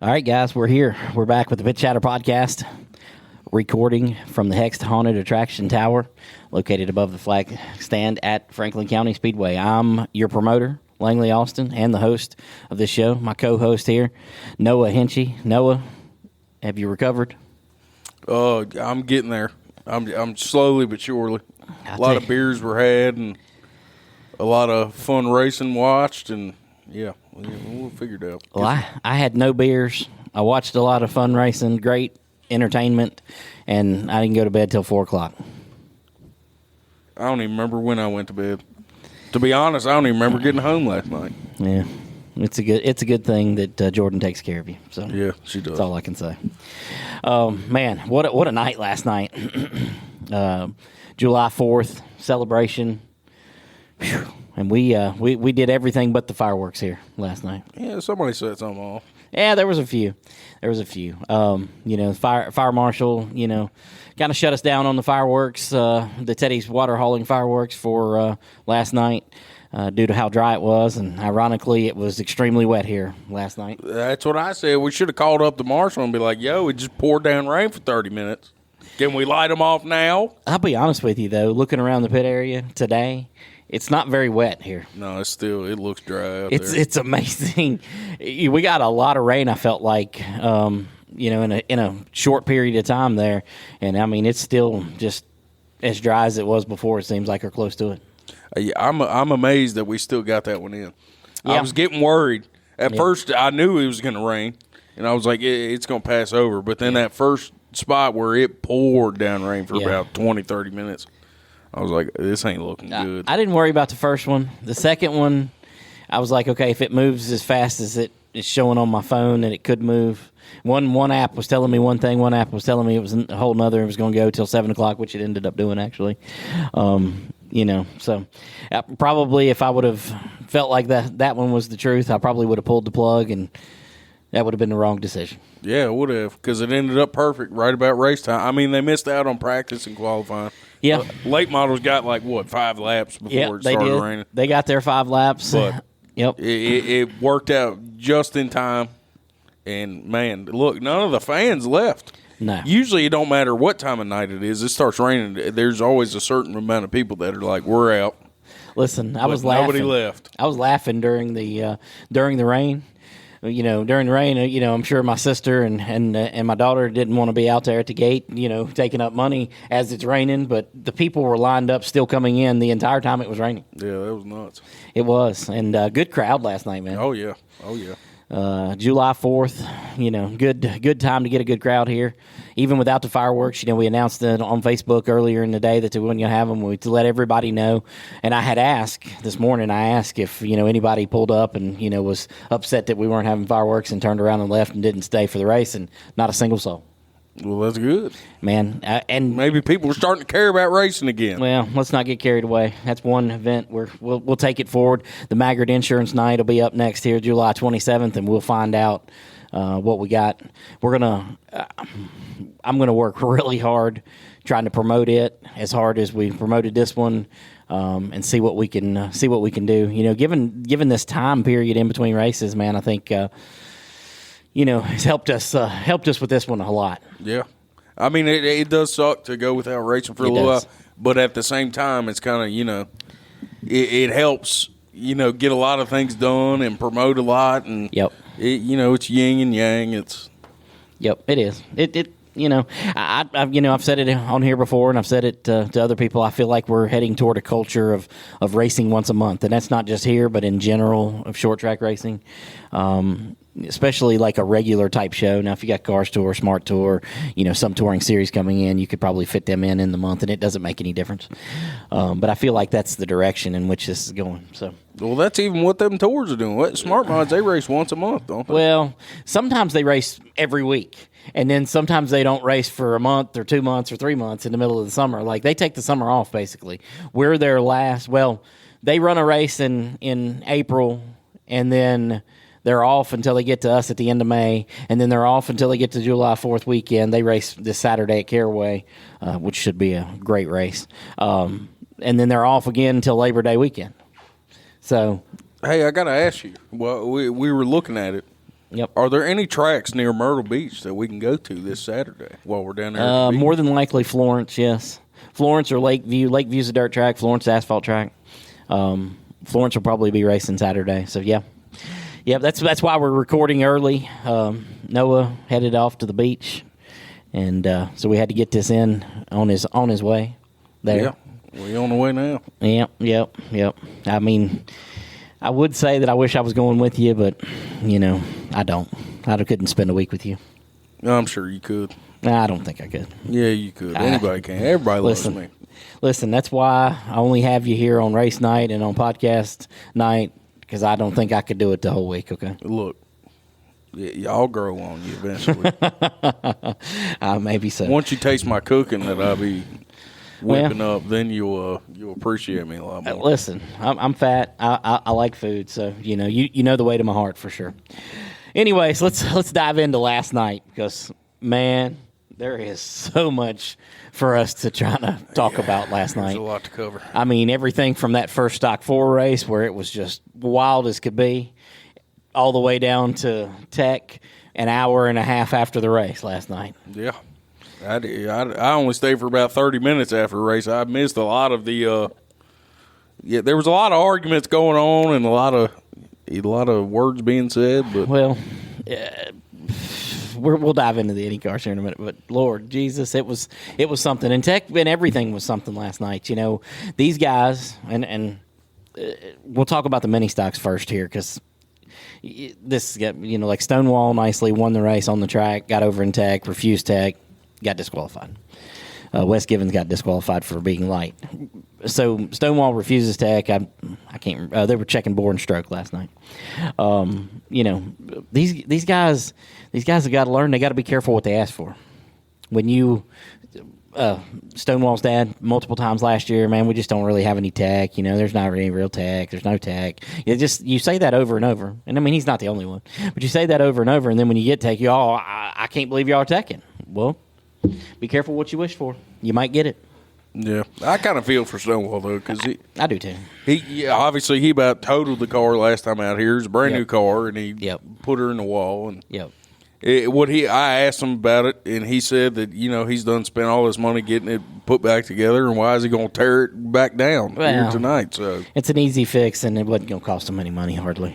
All right, guys, we're here. We're back with the Pit Chatter Podcast, recording from the Hex Haunted Attraction Tower, located above the flag stand at Franklin County Speedway. I'm your promoter, Langley Austin, and the host of this show, my co-host here, Noah Henchy. Noah, have you recovered? I'm getting there. I'm slowly but surely. A lot of beers were had and a lot of fun racing watched, and yeah, we'll figure it out. Well, I had no beers. I watched a lot of fun racing, great entertainment, and I didn't go to bed till 4 o'clock. I don't even remember when I went to bed. To be honest, I don't even remember getting home last night. Yeah, it's a good thing that Jordan takes care of you. So yeah, she does. That's all I can say. Man, what a night last night. July 4th celebration. Whew. And we did everything but the fireworks here last night. Yeah, somebody set something off. Yeah, there was a few. Fire marshal, kind of shut us down on the fireworks, the Teddy's water hauling fireworks for last night due to how dry it was. And ironically, it was extremely wet here last night. That's what I said. We should have called up the marshal and be like, yo, it just poured down rain for 30 minutes. Can we light them off now? I'll be honest with you, though, looking around the pit area today, it's not very wet here. No, it looks dry out there. It's amazing. We got a lot of rain, I felt like, in a short period of time there. And, I mean, it's still just as dry as it was before, it seems like, or close to it. I'm amazed that we still got that one in. Yeah. I was getting worried. At first, I knew it was going to rain, and I was like, it's going to pass over. But then that first spot where it poured down rain for about 20, 30 minutes, I was like, this ain't looking good. I didn't worry about the first one. The second one, I was like, okay, if it moves as fast as it is showing on my phone that it could move. One app was telling me one thing. One app was telling me it was a whole nother. It was going to go till 7 o'clock, which it ended up doing, actually. So probably if I would have felt like that one was the truth, I probably would have pulled the plug, and that would have been the wrong decision. Yeah, it would have, because it ended up perfect right about race time. I mean, they missed out on practice and qualifying. Yeah. Late models got 5 laps before it started raining. They got their 5 laps. But yep. It worked out just in time. And, man, look, none of the fans left. No. Usually it don't matter what time of night it is. It starts raining. There's always a certain amount of people that are like, we're out. Listen, I was laughing. Nobody left. I was laughing during the rain. During the rain, I'm sure my sister and my daughter didn't want to be out there at the gate, taking up money as it's raining. But the people were lined up, still coming in the entire time it was raining. Yeah, that was nuts. It was, and good crowd last night, man. Oh yeah. July 4th, good time to get a good crowd here. Even without the fireworks, we announced it on Facebook earlier in the day that we weren't going to have them to let everybody know. And I had asked this morning, if, anybody pulled up and, was upset that we weren't having fireworks and turned around and left and didn't stay for the race, and not a single soul. Well, that's good. Man, and maybe people are starting to care about racing again. Well, let's not get carried away. That's one event where we'll take it forward. The Maggard Insurance Night will be up next here, July 27th, and we'll find out what we got. I'm gonna work really hard trying to promote it as hard as we promoted this one, and see what we can do. Given this time period in between races, man, I think. It's helped us with this one a lot. Yeah. I mean, it does suck to go without racing for a little while, but at the same time, it's kind of, it helps, get a lot of things done and promote a lot. And, it's yin and yang. Yep, it is. I've said it on here before, and I've said it to other people. I feel like we're heading toward a culture of racing once a month, and that's not just here, but in general of short track racing. Especially like a regular type show. Now, if you got Cars Tour, Smart Tour, some touring series coming in, you could probably fit them in the month, and it doesn't make any difference. But I feel like that's the direction in which this is going. So, well, that's even what them tours are doing. What Smart Mods, they race once a month, don't they? Well, sometimes they race every week, and then sometimes they don't race for a month or 2 months or 3 months in the middle of the summer. Like, they take the summer off, basically. We're their last. Well, they run a race in April, and then they're off until they get to us at the end of May, and then they're off until they get to July 4th weekend. They race this Saturday at Caraway, which should be a great race. And then they're off again until Labor Day weekend. So, hey, I got to ask you. Well, we were looking at it. Yep. Are there any tracks near Myrtle Beach that we can go to this Saturday while we're down there? More than likely Florence, yes. Florence or Lakeview. Lakeview's a dirt track. Florence asphalt track. Florence will probably be racing Saturday. So yeah. That's why we're recording early. Noah headed off to the beach, and so we had to get this in on his way there. Yeah, we're on the way now. Yep. I mean, I would say that I wish I was going with you, but I don't. I couldn't spend a week with you. I'm sure you could. I don't think I could. Yeah, you could. Anybody can. Everybody loves me. Listen, that's why I only have you here on race night and on podcast night, because I don't think I could do it the whole week, okay? Look, y'all grow on you eventually. Maybe so. Once you taste my cooking that I'll be whipping up, then you'll appreciate me a lot more. Listen, I'm fat. I like food, so you know the way to my heart for sure. Anyways, let's dive into last night, because man, there is so much for us to try to talk about last night. There's a lot to cover. I mean, everything from that first Stock 4 race where it was just wild as could be, all the way down to Tech an hour and a half after the race last night. Yeah. I only stayed for about 30 minutes after the race. I missed a lot of the there was a lot of arguments going on and a lot of words being said, but well, we'll dive into the IndyCars here in a minute, but Lord Jesus, it was something. And Tech and everything was something last night. These guys, and we'll talk about the mini stocks first here, because this, like Stonewall nicely won the race on the track, got over in Tech, refused Tech, got disqualified. Wes Givens got disqualified for being light. So Stonewall refuses Tech. I can't. They were checking bore and stroke last night. These guys have got to learn. They got to be careful what they ask for. When you Stonewall's dad multiple times last year, man, we just don't really have any Tech. There's not any real Tech. There's no Tech. You say that over and over, and I mean he's not the only one, but you say that over and over, and then when you get Tech, I can't believe y'all are teching. Well, be careful what you wish for. You might get it. Yeah, I kind of feel for Stonewall though, because I do too. Obviously he about totaled the car last time out here. It's a brand new car, and he put her in the wall. And I asked him about it, and he said that he's done spent all this money getting it put back together, and why is he going to tear it back down here tonight? So it's an easy fix, and it wasn't going to cost him any money hardly.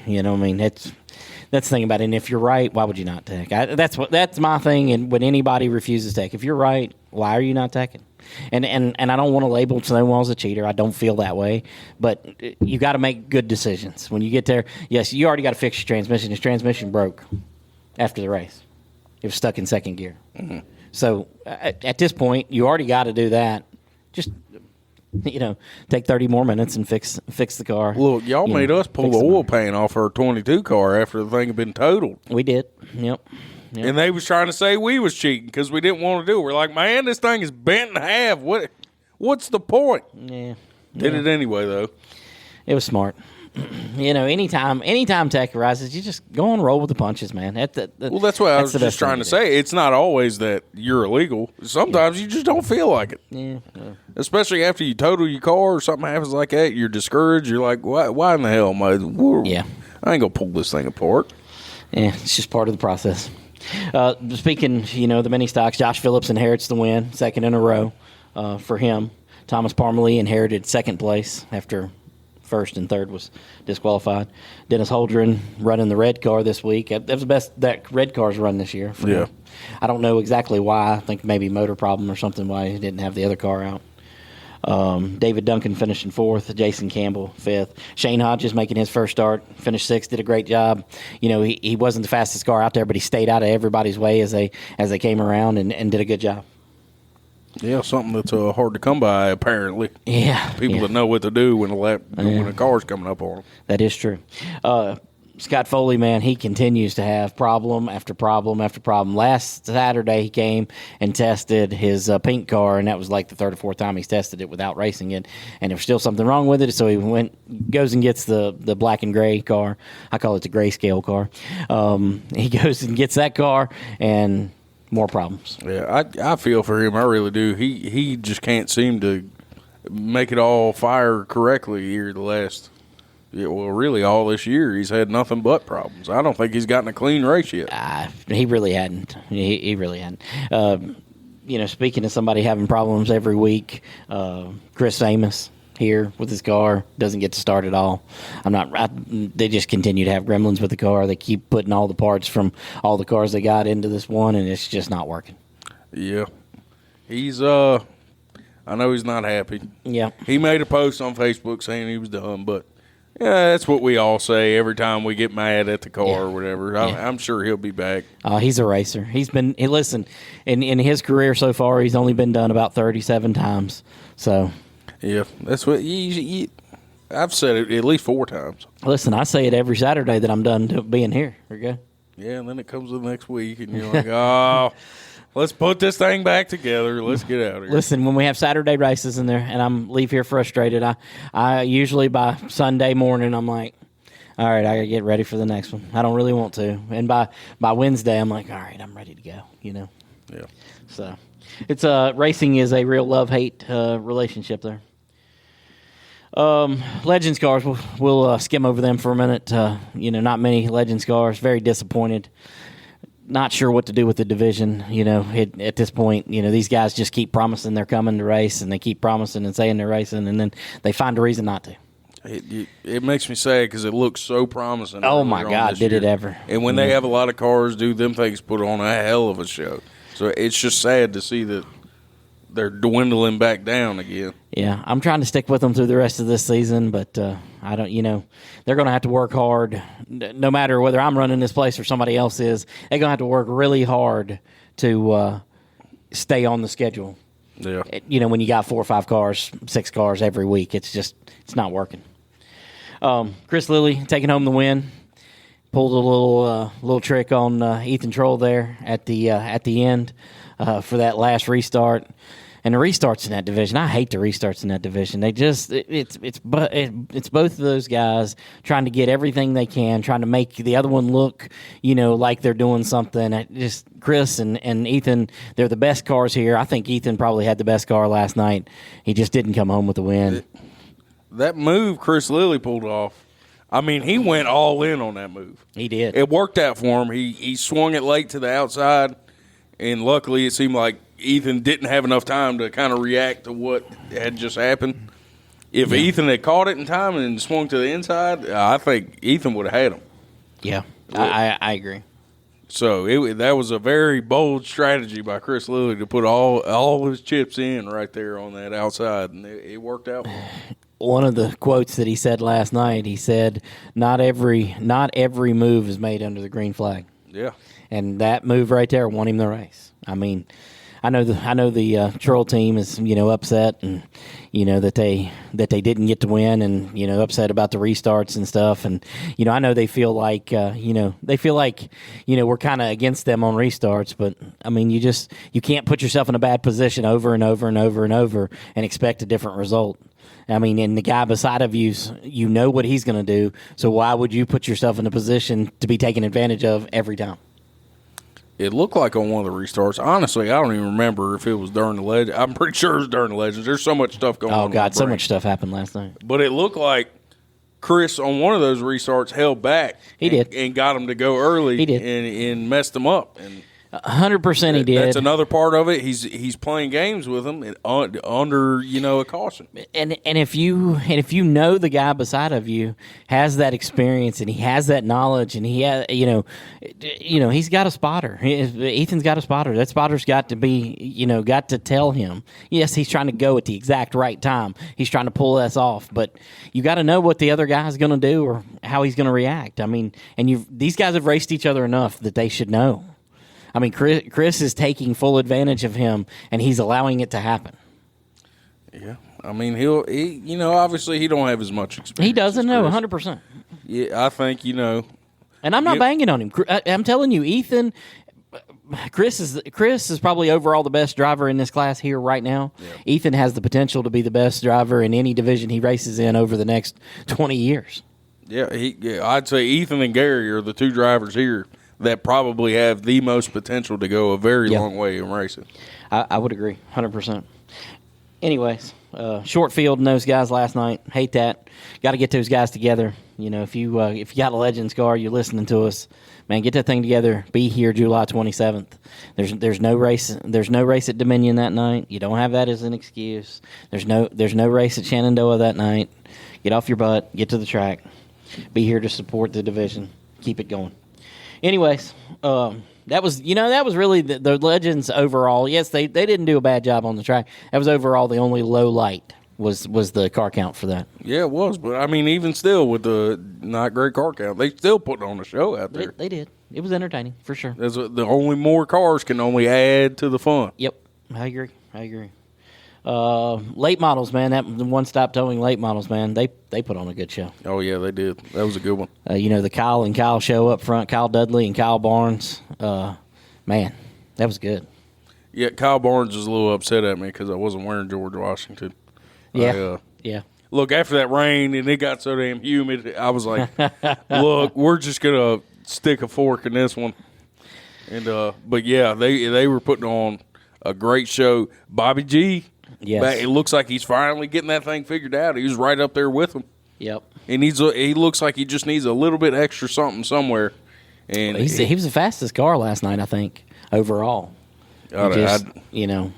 That's the thing about it. And if you're right, why would you not Tech? That's my thing. And when anybody refuses Tech, if you're right, why are you not teching? And I don't want to label Stonewall as a cheater. I don't feel that way. But you got to make good decisions when you get there. Yes, you already got to fix your transmission. His transmission broke after the race. It was stuck in second gear. Mm-hmm. So at this point, you already got to do that. Just take 30 more minutes and fix the car. Look, y'all made us pull the oil pan off our 22 car after the thing had been totaled. We did. Yep. And they was trying to say we was cheating because we didn't want to do it. We're like, man, this thing is bent in half. What's the point? Yeah. Did it anyway, though. It was smart. Anytime Tech arises, you just go and roll with the punches, man. That's what I was just trying to say. It's not always that you're illegal. Sometimes you just don't feel like it. Yeah. Especially after you total your car or something happens like that, you're discouraged. You're like, why in the hell am I? I ain't going to pull this thing apart. Yeah, it's just part of the process. Speaking, the mini stocks, Josh Phillips inherits the win, second in a row for him. Thomas Parmalee inherited second place after first and third was disqualified. Dennis Holdren running the red car this week. That was the best that red car's run this year. Yeah. I don't know exactly why. I think maybe motor problem or something why he didn't have the other car out. David Duncan finishing fourth. Jason Campbell fifth. Shane Hodges making his first start. Finished sixth. Did a great job. He wasn't the fastest car out there, but he stayed out of everybody's way as they came around and did a good job. Yeah, something that's hard to come by, apparently. Yeah. People that know what to do when a car's coming up on them. That is true. Scott Foley, man, he continues to have problem after problem after problem. Last Saturday, he came and tested his pink car, and that was like the third or fourth time he's tested it without racing it, and there was still something wrong with it, so he goes and gets the black and gray car. I call it the grayscale car. He goes and gets that car, and more problems. Yeah, I feel for him. I really do. He just can't seem to make it all fire correctly here the last Yeah, well, really, all this year he's had nothing but problems. I don't think he's gotten a clean race yet. He really hadn't. He really hadn't. Speaking of somebody having problems every week, Chris Amos here with his car doesn't get to start at all. They just continue to have gremlins with the car. They keep putting all the parts from all the cars they got into this one, and it's just not working. Yeah, he's I know he's not happy. Yeah, he made a post on Facebook saying he was done, but yeah, that's what we all say every time we get mad at the car or whatever. I'm sure he'll be back. He's a racer. Listen, in his career so far, he's only been done about 37 times. So, yeah, that's what I've said it at least 4 times. Listen, I say it every Saturday that I'm done being here. We're good. Yeah, and then it comes the next week, and you're like, oh. Let's put this thing back together. Let's get out of here. Listen, when we have Saturday races in there and I'm leave here frustrated, I usually by Sunday morning I'm like, all right, I got to get ready for the next one. I don't really want to. And by Wednesday I'm like, all right, I'm ready to go, Yeah. So it's racing is a real love-hate relationship there. Legends cars, we'll skim over them for a minute. Not many Legends cars. Very disappointed. Not sure what to do with the division. At this point, these guys just keep promising they're coming to race, and they keep promising and saying they're racing, and then they find a reason not to. It makes me sad because it looks so promising. Oh, my God, did it ever. And when they have a lot of cars, them things put on a hell of a show. So it's just sad to see that they're dwindling back down again. Yeah, I'm trying to stick with them through the rest of this season, but I don't. They're going to have to work hard, no matter whether I'm running this place or somebody else is. They're going to have to work really hard to stay on the schedule. Yeah, when you got 4 or 5 cars, 6 cars every week, it's not working. Chris Lilly taking home the win. Pulled a little trick on Ethan Troll there at the end for that last restart. And the restarts in that division, I hate the restarts in that division. They just it's both of those guys trying to get everything they can, trying to make the other one look, like they're doing something. Just Chris and Ethan, they're the best cars here. I think Ethan probably had the best car last night. He just didn't come home with the win. That move Chris Lilly pulled off. I mean, he went all in on that move. He did. It worked out for him. He swung it late to the outside, and luckily it seemed like Ethan didn't have enough time to kind of react to what had just happened. If Ethan had caught it in time and swung to the inside, I think Ethan would have had him. Yeah, I agree. So that was a very bold strategy by Chris Lilly to put all his chips in right there on that outside, and it worked out. One of the quotes that he said last night, he said, "Not every move is made under the green flag." Yeah, and that move right there won him the race. I mean, I know the Troll team is upset and that they didn't get to win and upset about the restarts and stuff, and I know they feel like we're kind of against them on restarts, but I mean you can't put yourself in a bad position over and over and over and over and expect a different result. I mean, and the guy beside of you what he's going to do, so why would you put yourself in a position to be taken advantage of every time? It looked like on one of the restarts. Honestly, I don't even remember if it was during the Legends. I'm pretty sure it was during the Legends. There's so much stuff going on. Oh, God, so much stuff happened last night. But it looked like Chris, on one of those restarts, held back. He did. And got him to go early. He did. And messed him up. And 100% he did. That's another part of it. He's playing games with him under a caution. And if you know the guy beside of you has that experience and he has that knowledge and he has he's got a spotter. Ethan's got a spotter. That spotter's got to be got to tell him. Yes, he's trying to go at the exact right time. He's trying to pull us off, but you got to know what the other guy's going to do or how he's going to react. I mean, and these guys have raced each other enough that they should know. I mean, Chris is taking full advantage of him, and he's allowing it to happen. Yeah, I mean, he obviously he don't have as much experience. He doesn't know 100%. Yeah, I think And I'm not banging on him. I'm telling you, Ethan, Chris is probably overall the best driver in this class here right now. Yeah. Ethan has the potential to be the best driver in any division he races in over the next 20 years. Yeah, I'd say Ethan and Gary are the two drivers here that probably have the most potential to go a very long way in racing. I would agree, 100%. Anyways, short field and those guys last night. Hate that. Got to get those guys together. if you got a Legends car, you're listening to us, man, get that thing together. Be here July 27th. There's no race. There's no race at Dominion that night. You don't have that as an excuse. There's no race at Shenandoah that night. Get off your butt. Get to the track. Be here to support the division. Keep it going. Anyways, that was really the Legends overall. Yes, they didn't do a bad job on the track. That was overall the only low light was the car count for that. Yeah, it was. But, I mean, even still with the not great car count, they still put on a show out there. They did. It was entertaining, for sure. The only more cars can only add to the fun. Yep, I agree. Late models, man. That one-stop towing late models, man. They put on a good show. Oh, yeah, they did. That was a good one. The Kyle and Kyle show up front, Kyle Dudley and Kyle Barnes. Man, that was good. Yeah, Kyle Barnes was a little upset at me because I wasn't wearing George Washington. Yeah. Look, after that rain and it got so damn humid, I was like, look, we're just going to stick a fork in this one. And but, yeah, they were putting on a great show. Bobby G, yes. It looks like he's finally getting that thing figured out. He was right up there with him. Yep. And he looks like he just needs a little bit extra something somewhere. And he was the fastest car last night, I think, overall. At the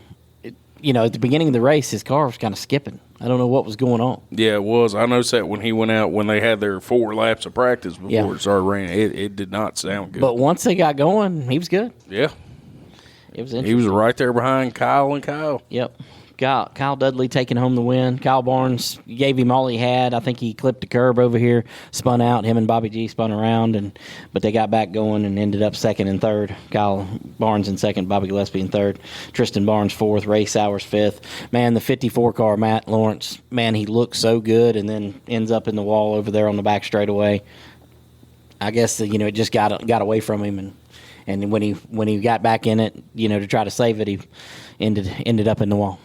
beginning of the race, his car was kind of skipping. I don't know what was going on. Yeah, it was. I noticed that when he went out, when they had their 4 laps of practice before it started raining, it did not sound good. But once they got going, he was good. Yeah. It was interesting. He was right there behind Kyle and Kyle. Yep. Kyle Dudley taking home the win. Kyle Barnes gave him all he had. I think he clipped the curb over here, spun out. Him and Bobby G spun around, but they got back going and ended up second and third. Kyle Barnes in second, Bobby Gillespie in third. Tristan Barnes fourth, Ray Sowers fifth. Man, the 54 car, Matt Lawrence, man, he looked so good and then ends up in the wall over there on the back straightaway. I guess, it just got away from him, and when he got back in it, to try to save it, he ended up in the wall.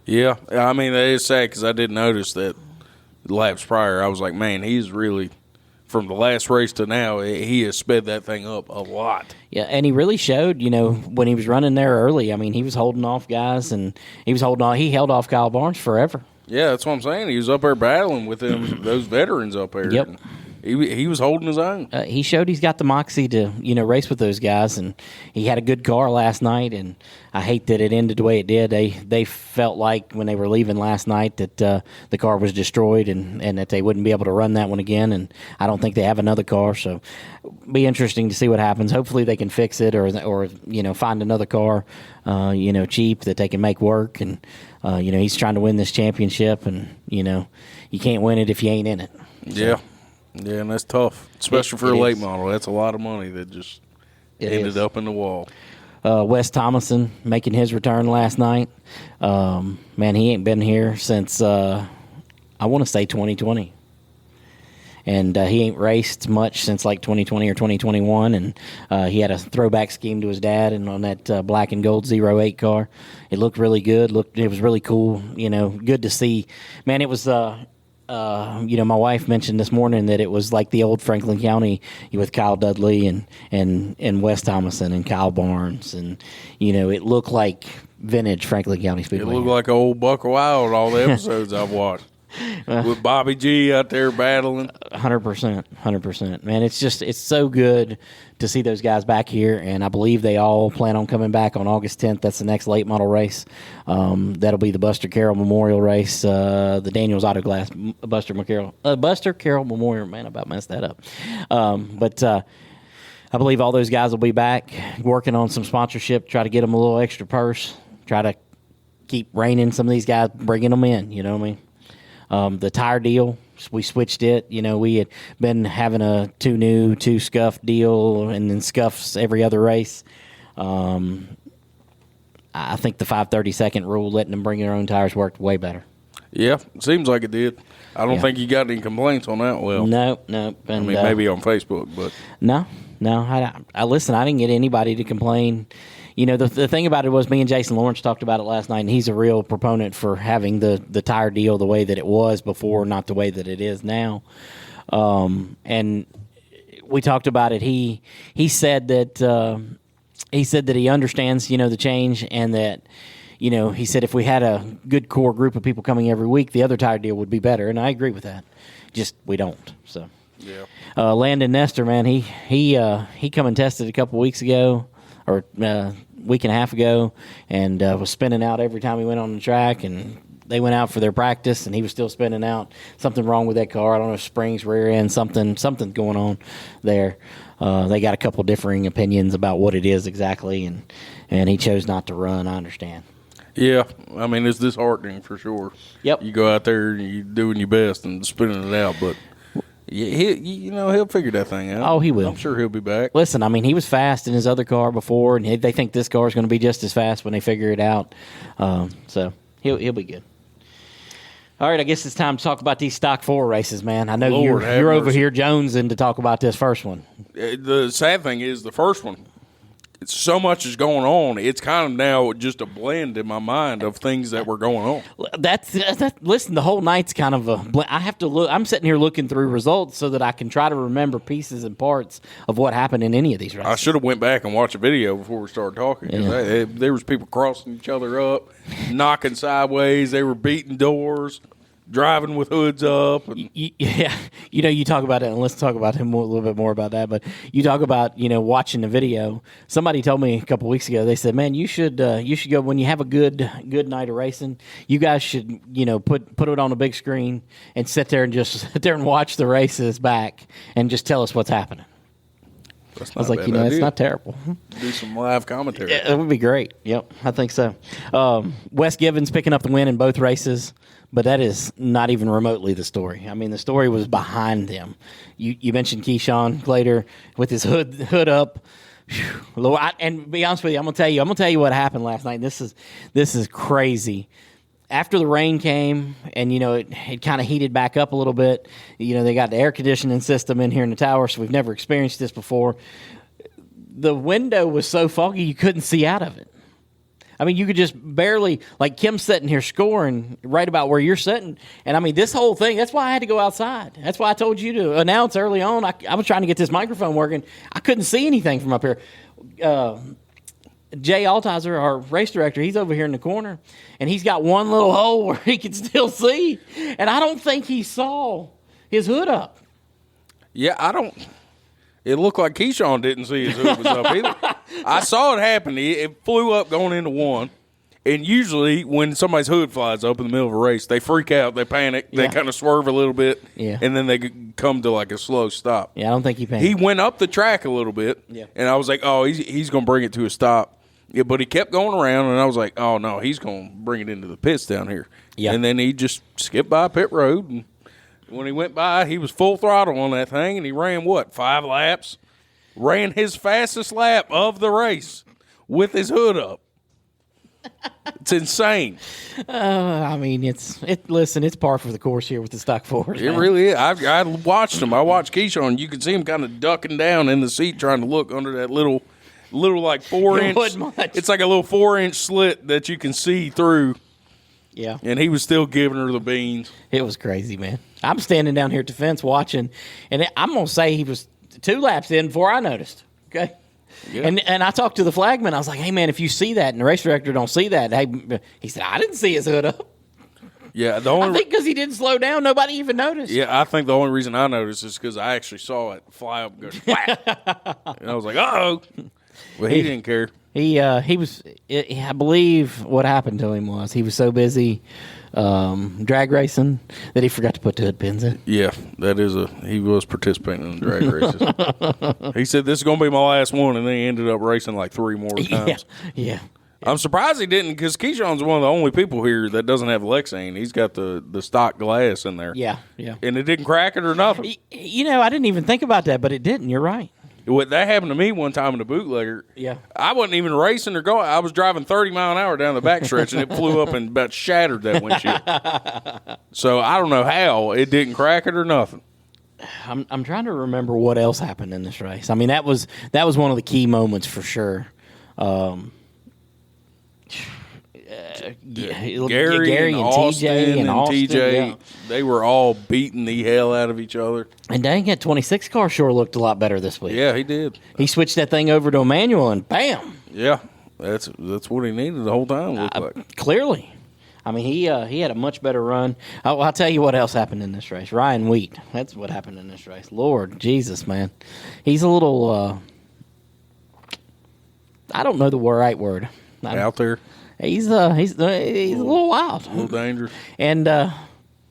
Yeah, I mean, that is sad because I did notice that laps prior. I was like, man, he's really, from the last race to now, he has sped that thing up a lot. Yeah, and he really showed, when he was running there early. I mean, he was holding off guys, and he held off Kyle Barnes forever. Yeah, that's what I'm saying. He was up there battling with those veterans up there. Yep. He was holding his own. He showed he's got the moxie to, race with those guys, and he had a good car last night, and I hate that it ended the way it did. They felt like when they were leaving last night that the car was destroyed and that they wouldn't be able to run that one again, and I don't think they have another car, so be interesting to see what happens. Hopefully they can fix it or find another car, cheap that they can make work, and, he's trying to win this championship, and, you can't win it if you ain't in it. So. Yeah. Yeah, and that's tough, especially for a late model. That's a lot of money that just ended up in the wall. Wes Thomason making his return last night. Man, he ain't been here since, I want to say 2020. And he ain't raced much since like 2020 or 2021. And he had a throwback scheme to his dad and on that black and gold 08 car. It looked really good. It was really cool. Good to see. Man, it was... my wife mentioned this morning that it was like the old Franklin County with Kyle Dudley and Wes Thomason and Kyle Barnes, and it looked like vintage Franklin County Speedway. It looked like old Buck Wild. All the episodes I've watched with Bobby G out there battling. 100%. Man, it's so good to see those guys back here, and I believe they all plan on coming back on August 10th. That's the next late model race. That'll be the Buster Carroll Memorial race, the Daniels Auto Glass Buster Carroll Memorial. Man, I about messed that up. But I believe all those guys will be back working on some sponsorship, try to get them a little extra purse, try to keep reining some of these guys, bringing them in, you know what I mean? The tire deal, we switched it. We had been having a 2 new, 2 scuff deal and then scuffs every other race. I think the 5/32 rule, letting them bring their own tires, worked way better. Yeah, seems like it did. I don't think you got any complaints on that. Well, no. And, maybe on Facebook, but no. I listen. I didn't get anybody to complain. The thing about it was me and Jason Lawrence talked about it last night, and he's a real proponent for having the tire deal the way that it was before, not the way that it is now. And we talked about it. He said that he understands, the change, and that, he said if we had a good core group of people coming every week, the other tire deal would be better, and I agree with that. Just we don't. So Landon Nestor, man, he come and tested a couple weeks ago, or week and a half ago, and was spinning out every time he went on the track, and they went out for their practice, and he was still spinning out. Something wrong with that car. I don't know if springs, rear end, something's going on there. They got a couple differing opinions about what it is exactly, and he chose not to run. I understand. Yeah, I mean, it's disheartening for sure. Yep. You go out there and you're doing your best and spinning it out, but he'll figure that thing out. Oh, he will. I'm sure he'll be back. Listen, I mean, he was fast in his other car before, and they think this car is going to be just as fast when they figure it out. So he'll be good. All right, I guess it's time to talk about these Stock 4 races, man. I know you're over here jonesing to talk about this first one. The sad thing is the first one, so much is going on. It's kind of now just a blend in my mind of things that were going on. Listen, the whole night's kind of a blend. I have to look. I'm sitting here looking through results so that I can try to remember pieces and parts of what happened in any of these races. I should have went back and watched a video before we started talking. Yeah. There was people crossing each other up, knocking sideways. They were beating doors, driving with hoods up. Yeah, you talk about it, and let's talk about him a little bit more about that. But you talk about watching the video. Somebody told me a couple weeks ago. They said, "Man, you should go when you have a good night of racing. You guys should put it on a big screen and sit there and watch the races back and just tell us what's happening." I was like, it's not terrible. Do some live commentary. Yeah, it would be great. Yep, I think so. Wes Givens picking up the win in both races. But that is not even remotely the story. I mean, the story was behind them. You mentioned Keyshawn Glader with his hood up. Lord, and to be honest with you, I'm gonna tell you what happened last night. This is crazy. After the rain came and it kind of heated back up a little bit. They got the air conditioning system in here in the tower, so we've never experienced this before. The window was so foggy you couldn't see out of it. I mean, you could just barely, like Kim's sitting here scoring right about where you're sitting. And, I mean, this whole thing, that's why I had to go outside. That's why I told you to announce early on. I was trying to get this microphone working. I couldn't see anything from up here. Jay Altizer, our race director, he's over here in the corner, and he's got one little hole where he can still see. And I don't think he saw his hood up. Yeah, It looked like Keyshawn didn't see his hood was up either. I saw it happen. It flew up going into one. And usually when somebody's hood flies up in the middle of a race, they freak out, they panic, they kind of swerve a little bit, and then they come to like a slow stop. Yeah, I don't think he panicked. He went up the track a little bit, and I was like, oh, he's going to bring it to a stop. Yeah, but he kept going around, and I was like, oh, no, he's going to bring it into the pits down here. Yeah. And then he just skipped by pit road, and when he went by, he was full throttle on that thing, and he ran, 5 laps? Ran his fastest lap of the race with his hood up. It's insane. I mean, listen, it's par for the course here with the Stock 4s. It really is. I watched him. I watched Keyshawn. You could see him kind of ducking down in the seat trying to look under that little like 4-inch. It's like a little 4-inch slit that you can see through. Yeah. And he was still giving her the beans. It was crazy, man. I'm standing down here at the fence watching, and I'm going to say he was 2 laps in before I noticed. Okay? Yeah. And I talked to the flagman. I was like, hey, man, if you see that and the race director don't see that, hey, he said, I didn't see his hood up. Yeah, I think because he didn't slow down, nobody even noticed. Yeah, I think the only reason I noticed is because I actually saw it fly up and go, whack. And I was like, uh-oh. Well, he didn't care. He was. I believe what happened to him was he was so busy drag racing that he forgot to put the hood pins in. Yeah, he was participating in drag races. He said this is going to be my last one, and then he ended up racing like 3 more times. Yeah. I'm surprised he didn't, because Keyshawn's one of the only people here that doesn't have Lexane. He's got the stock glass in there. Yeah. And it didn't crack it or nothing. I didn't even think about that, but it didn't. You're right. That happened to me one time in a bootlegger. Yeah. I wasn't even racing or going. I was driving 30 mile an hour down the backstretch, and it flew up and about shattered that windshield. So I don't know how. It didn't crack it or nothing. I'm trying to remember what else happened in this race. I mean, that was one of the key moments for sure. Gary and Austin and TJ, yeah. They were all beating the hell out of each other. And dang it, 26 car sure looked a lot better this week. Yeah, he did. He switched that thing over to a manual and bam. Yeah, that's what he needed the whole time. Looked like. Clearly. I mean, he had a much better run. I'll tell you what else happened in this race. Ryan Wheat. That's what happened in this race. Lord Jesus, man. He's a little, I don't know the right word. Out there? He's a little wild. A little dangerous. And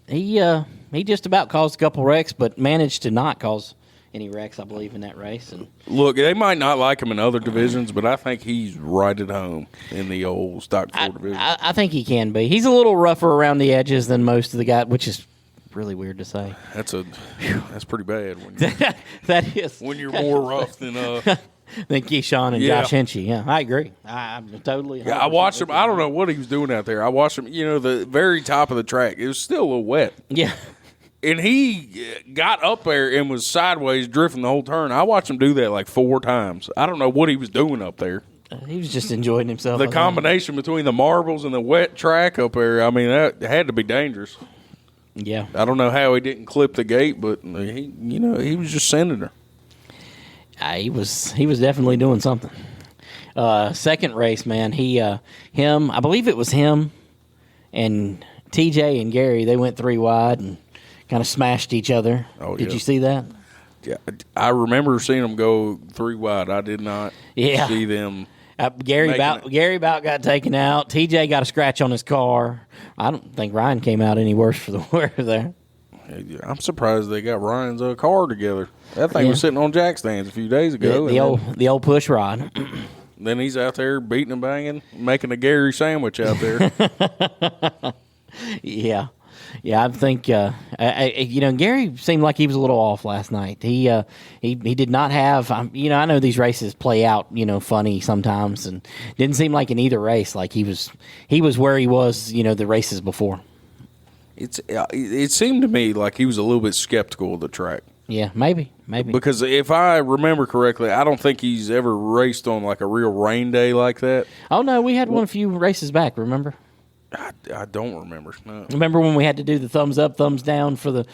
he just about caused a couple wrecks, but managed to not cause any wrecks, I believe, in that race. And look, they might not like him in other divisions, but I think he's right at home in the old Stock 4 division. I think he can be. He's a little rougher around the edges than most of the guys, which is really weird to say. That's pretty bad. That is. When you're more rough than Keyshawn and Josh Hinchy. Yeah, I agree. I'm totally. Yeah, I watched him. I don't know what he was doing out there. I watched him. The very top of the track. It was still a little wet. Yeah. And he got up there and was sideways drifting the whole turn. I watched him do that like 4 times. I don't know what he was doing up there. He was just enjoying himself. The combination between the marbles and the wet track up there, I mean, that had to be dangerous. Yeah. I don't know how he didn't clip the gate, but he was just sending her. He was definitely doing something. Second race, man, I believe it was him and TJ and Gary, they went 3 wide and kind of smashed each other. Oh, Did you see that? Yeah, I remember seeing them go 3 wide. I did not see them. Gary about got taken out. TJ got a scratch on his car. I don't think Ryan came out any worse for the wear there. I'm surprised they got Ryan's car together. That thing was sitting on jack stands a few days ago. The old push rod. Then he's out there beating and banging, making a Gary sandwich out there. Yeah, I think Gary seemed like he was a little off last night. He did not have I know these races play out funny sometimes, and didn't seem like in either race like he was where he was the races before. It seemed to me like he was a little bit skeptical of the track. Yeah, maybe. Because if I remember correctly, I don't think he's ever raced on like a real rain day like that. Oh no, we had one a few races back. Remember? I don't remember. No. Remember when we had to do the thumbs up, thumbs down for the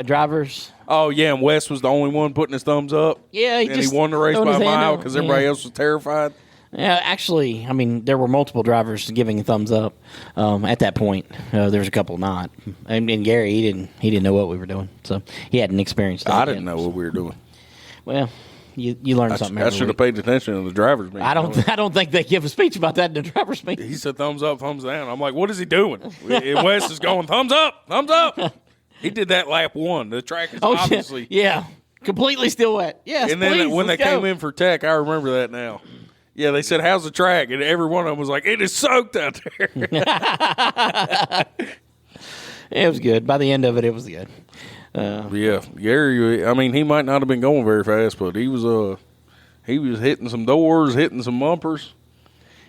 drivers? Oh yeah, and Wes was the only one putting his thumbs up. Yeah, he won the race by a mile because everybody else was terrified. Yeah, actually, I mean, there were multiple drivers giving a thumbs up at that point. There was a couple not, and Gary he didn't know what we were doing, so he hadn't experienced that. I didn't know what we were doing. Well, you learned something. I should have paid attention to the drivers' meeting. I don't think they give a speech about that in the drivers' meeting. He said thumbs up, thumbs down. I'm like, what is he doing? And Wes is going thumbs up, thumbs up. He did that lap 1. The track is obviously completely still wet. Yes, and then please, when they go. came in for tech, I remember that now. Yeah, they said, how's the track? And every one of them was like, it is soaked out there. It was good. By the end of it, it was good. Yeah, Gary, I mean, he might not have been going very fast, but he was hitting some doors, hitting some bumpers.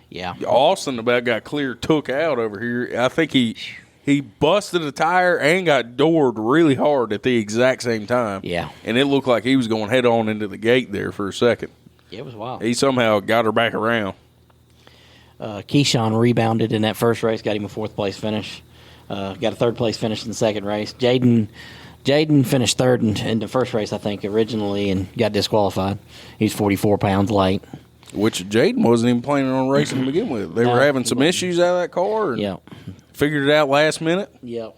Yeah. Austin about got took out over here. I think he busted a tire and got doored really hard at the exact same time. Yeah. And it looked like he was going head on into the gate there for a second. It was wild. He somehow got her back around. Keyshawn rebounded in that first race, got him a 4th place finish. Got a 3rd place finish in the second race. Jaden finished 3rd in the first race, I think, originally, and got disqualified. He's 44 pounds light. Which Jaden wasn't even planning on racing to begin with. They were having some issues out of that car. And figured it out last minute. Yeah.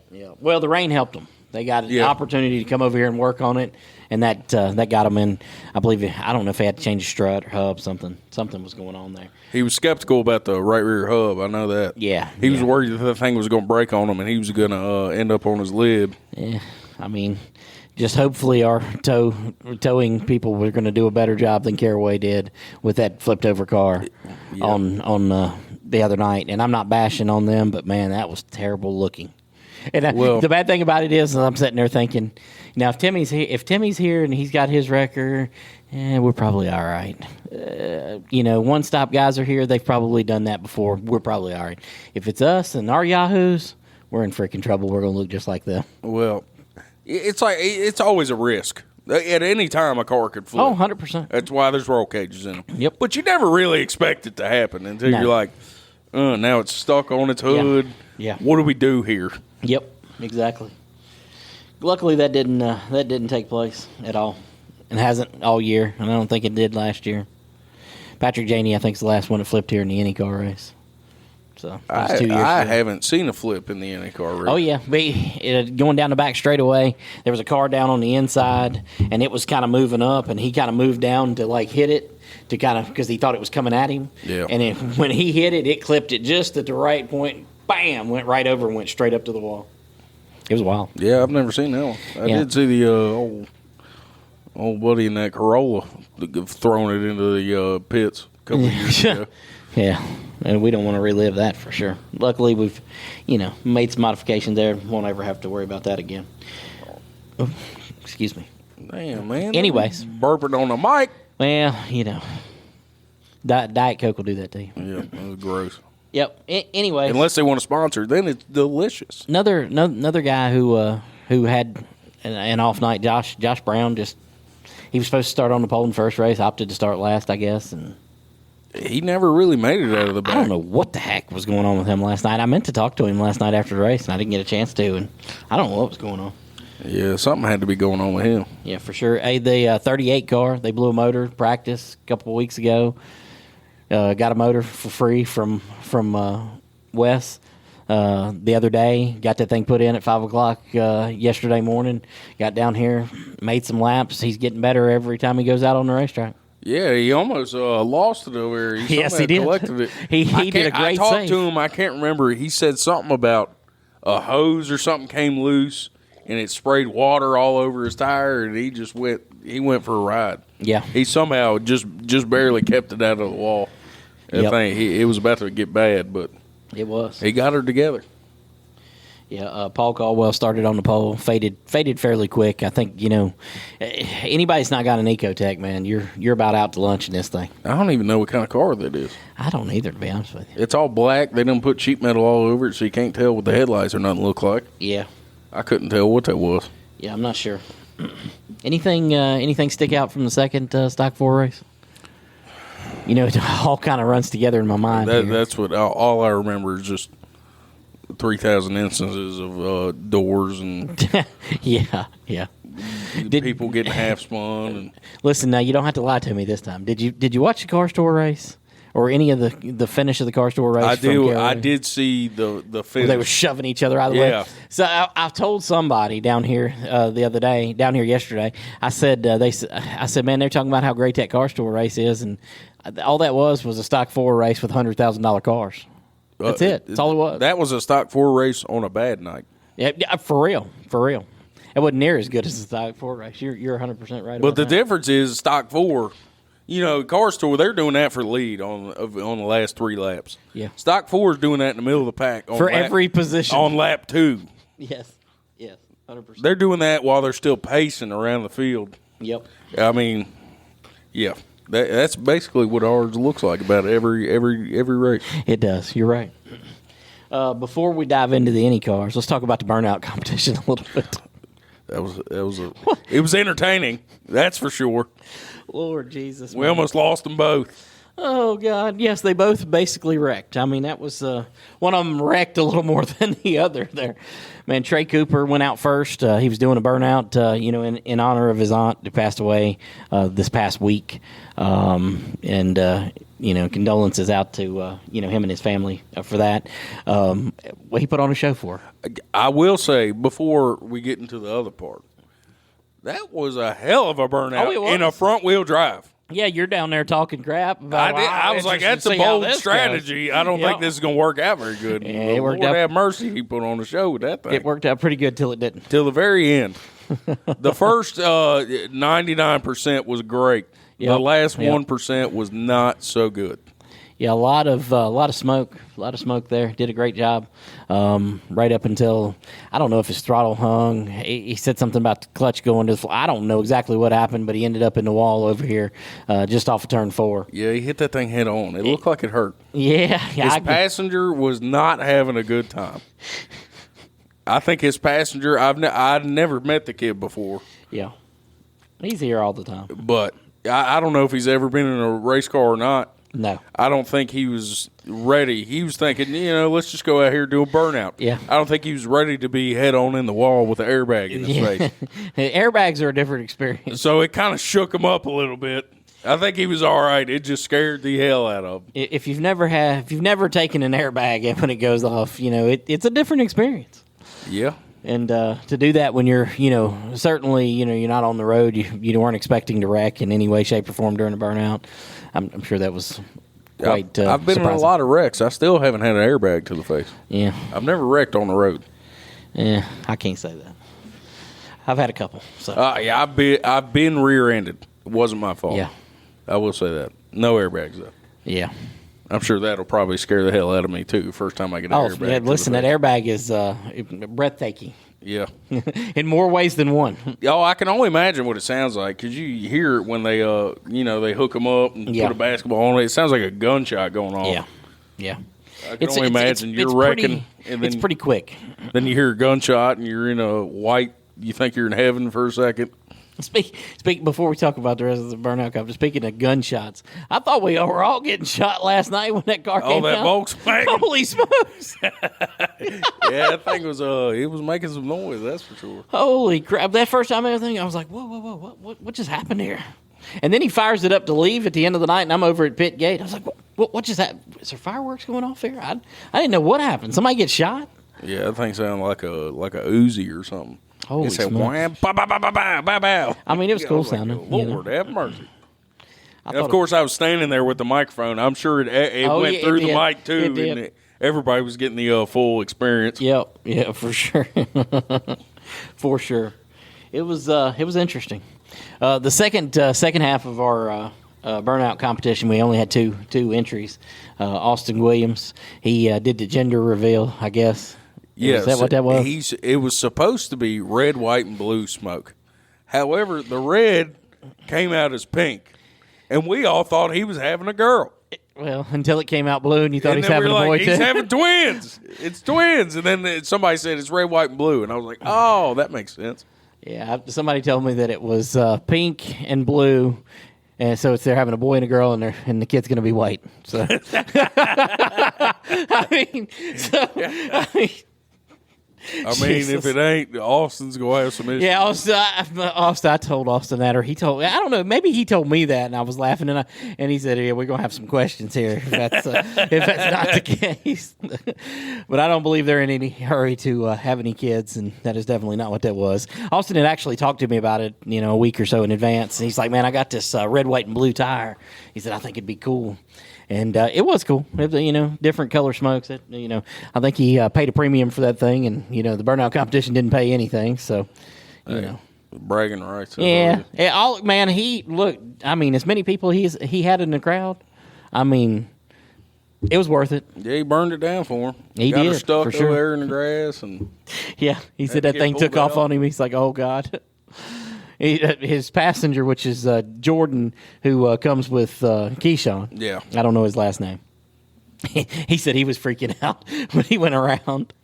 Well, the rain helped them. They got an opportunity to come over here and work on it, and that got them in. I don't know if they had to change a strut or hub, something was going on there. He was skeptical about the right rear hub. I know that. Yeah. He was worried that the thing was going to break on him, and he was going to end up on his lid. Yeah. I mean, just hopefully our towing people were going to do a better job than Caraway did with that flipped over car on the other night. And I'm not bashing on them, but man, that was terrible looking. And the bad thing about it is, I'm sitting there thinking, now if Timmy's here and he's got his record, we're probably all right. One stop guys are here; they've probably done that before. We're probably all right. If it's us and our yahoos, we're in freaking trouble. We're going to look just like them. Well, it's always a risk. At any time, a car could flip. Oh, 100%. That's why there's roll cages in them. Yep. But you never really expect it to happen until you're like, now it's stuck on its hood. Yeah. What do we do here? Yep. Exactly. Luckily, that didn't take place at all, and hasn't all year. And I don't think it did last year. Patrick Janey, I think, is the last one that flipped here in the IndyCar race. So that was 2 years I ago. haven't seen a flip in the IndyCar race. Oh, yeah. Going down the back straightaway, there was a car down on the inside, and it was kind of moving up, and he kind of moved down to, like, hit it to kind of – because he thought it was coming at him. Yeah. And when he hit it, it clipped it just at the right point. Bam! Went right over and went straight up to the wall. It was wild. Yeah, I've never seen that one. I did see the old buddy in that Corolla throwing it into the pits a couple of years ago. Yeah, and we don't want to relive that for sure. Luckily, we've, made some modifications there. Won't ever have to worry about that again. Oh, excuse me. Damn, man. Anyways. Burping on the mic. Well, Diet Coke will do that to you. Yeah, that was gross. Yep. Anyways. Unless they want to sponsor, then it's delicious. Another guy who had an off night, Josh Brown, he was supposed to start on the pole in the first race, opted to start last, I guess, and he never really made it out of the back. I don't know what the heck was going on with him last night. I meant to talk to him last night after the race, and I didn't get a chance to, and I don't know what was going on. Yeah, something had to be going on with him. Yeah, for sure. Hey, the 38 car, they blew a motor practice a couple of weeks ago. Got a motor for free from Wes the other day. Got that thing put in at 5 o'clock yesterday morning. Got down here, made some laps. He's getting better every time he goes out on the racetrack. Yeah, he almost lost it over there. Yes, he did. Collected it. he did a great I talked save. to him. I can't remember. He said something about a hose or something came loose, and it sprayed water all over his tire, and he went for a ride. Yeah. He somehow just barely kept it out of the wall. That thing, it was about to get bad, but it was. he got her together. Yeah, Paul Caldwell started on the pole, faded fairly quick. I think anybody's not got an Ecotech, man. You're about out to lunch in this thing. I don't even know what kind of car that is. I don't either, to be honest with you. It's all black. They didn't put sheet metal all over it, so you can't tell what the headlights or nothing look like. Yeah, I couldn't tell what that was. Yeah, I'm not sure. Anything stick out from the second Stock 4 race? It all kind of runs together in my mind. That's what all I remember is just 3,000 instances of doors and yeah. people getting half spun. And listen, now you don't have to lie to me this time. Did you watch the car store race or any of the finish of the car store race? I did see the finish. Where they were shoving each other out of the way. So I've told somebody down here the other day, down here yesterday. I said, man, they're talking about how great that car store race is, and all that was a Stock 4 race with $100,000 cars. That's it. That's all it was. That was a Stock 4 race on a bad night. Yeah, for real. It wasn't near as good as the Stock 4 race. You're 100% right. But the difference is Stock 4. Car store, they're doing that for lead on the last 3 laps. Yeah. Stock 4 is doing that in the middle of the pack every position on lap 2. Yes, 100%. They're doing that while they're still pacing around the field. Yep. I mean, yeah. That's basically what ours looks like about every race. It does. You're right. Before we dive into the IndyCars, let's talk about the burnout competition a little bit. It was entertaining. That's for sure. Lord Jesus. We almost lost them both. Oh, God. Yes, they both basically wrecked. I mean, that was one of them wrecked a little more than the other there. Man, Trey Cooper went out first. He was doing a burnout, in honor of his aunt who passed away this past week. Condolences out to, him and his family for that. He put on a show for her. I will say, before we get into the other part, that was a hell of a burnout in a front-wheel drive. Yeah, you're down there talking crap. I was like, that's a bold strategy. Goes. I don't think this is going to work out very good. Yeah, it worked out. Have mercy he put on the show with that thing. It worked out pretty good till it didn't. Till the very end. The first 99% was great. Yep. The last 1% was not so good. Yeah, a lot of smoke. A lot of smoke there. Did a great job. Right up until, I don't know if his throttle hung. He said something about the clutch going to the floor. I don't know exactly what happened, but he ended up in the wall over here just off of turn 4. Yeah, he hit that thing head on. It looked like it hurt. Yeah. His passenger was not having a good time. I think his passenger, I'd never met the kid before. Yeah. He's here all the time. But I don't know if he's ever been in a race car or not. No. I don't think he was ready. He was thinking, let's just go out here and do a burnout. Yeah. I don't think he was ready to be head on in the wall with an airbag in his face. Airbags are a different experience. So it kind of shook him up a little bit. I think he was all right. It just scared the hell out of him. If you've never taken an airbag and when it goes off, it's a different experience. Yeah. And to do that when you're, certainly, you're not on the road, you weren't expecting to wreck in any way, shape, or form during a burnout. I'm sure that was quite I've been surprising. in a lot of wrecks. I still haven't had an airbag to the face. Yeah. I've never wrecked on the road. Yeah, I can't say that. I've had a couple. So. Yeah, I've been rear-ended. It wasn't my fault. Yeah. I will say that. No airbags, though. Yeah. I'm sure that'll probably scare the hell out of me, too, first time I get an airbag. Yeah, listen, that airbag is breathtaking. Yeah. In more ways than one. Oh, I can only imagine what it sounds like because you hear it when they, they hook them up and put a basketball on it. It sounds like a gunshot going off. Yeah. Yeah. I can only imagine you're wrecking. And then, it's pretty quick. Then you hear a gunshot and you're in a white, you think you're in heaven for a second. Speak before we talk about the rest of the burnout cop. Speaking of gunshots, I thought we were all getting shot last night when that car came out. Oh, that Volkswagen! Holy smokes! Yeah, that thing was it was making some noise. That's for sure. Holy crap! That first time I was thinking, I was like, whoa, what just happened here? And then he fires it up to leave at the end of the night, and I'm over at pit gate. I was like, what just happened? Is there fireworks going off here? I didn't know what happened. Somebody get shot? Yeah, that thing sounded like a Uzi or something. Holy it said, smokes. Bow, bow, bow, bow, bow, bow, bow. I mean, it was cool sounding. Lord, have mercy. And of course, I was standing there with the microphone. I'm sure it went through the mic, too. And everybody was getting the full experience. Yep. Yeah, for sure. For sure. It was interesting. The second half of our burnout competition, we only had two entries. Austin Williams, he did the gender reveal, I guess. Yes, is that what that was? It was supposed to be red, white, and blue smoke. However, the red came out as pink, and we all thought he was having a girl. Well, until it came out blue, and you thought he's having a boy too. He's having twins. It's twins, and then somebody said it's red, white, and blue, and I was like, oh, that makes sense. Yeah, somebody told me that it was pink and blue. And so they're having a boy and a girl, and the kid's going to be white. So, If it ain't, Austin's going to have some issues. Yeah, Austin, I told Austin that, or he told, I don't know, maybe he told me that, and I was laughing, and he said, yeah, we're going to have some questions here if that's not the case. But I don't believe they're in any hurry to have any kids, and that is definitely not what that was. Austin had actually talked to me about it, a week or so in advance, and he's like, man, I got this red, white, and blue tire. He said, I think it'd be cool. And it was cool. It was, different color smokes. I think he paid a premium for that thing, and the burnout competition didn't pay anything. So, bragging rights. Yeah. He looked. I mean, as many people he had in the crowd. I mean, it was worth it. Yeah, he burned it down for him. He got did her stuck for sure. there in the grass, and yeah, he said that thing took off on him. He's like, oh God. His passenger, which is Jordan, who comes with Keyshawn. Yeah. I don't know his last name. He said he was freaking out when he went around.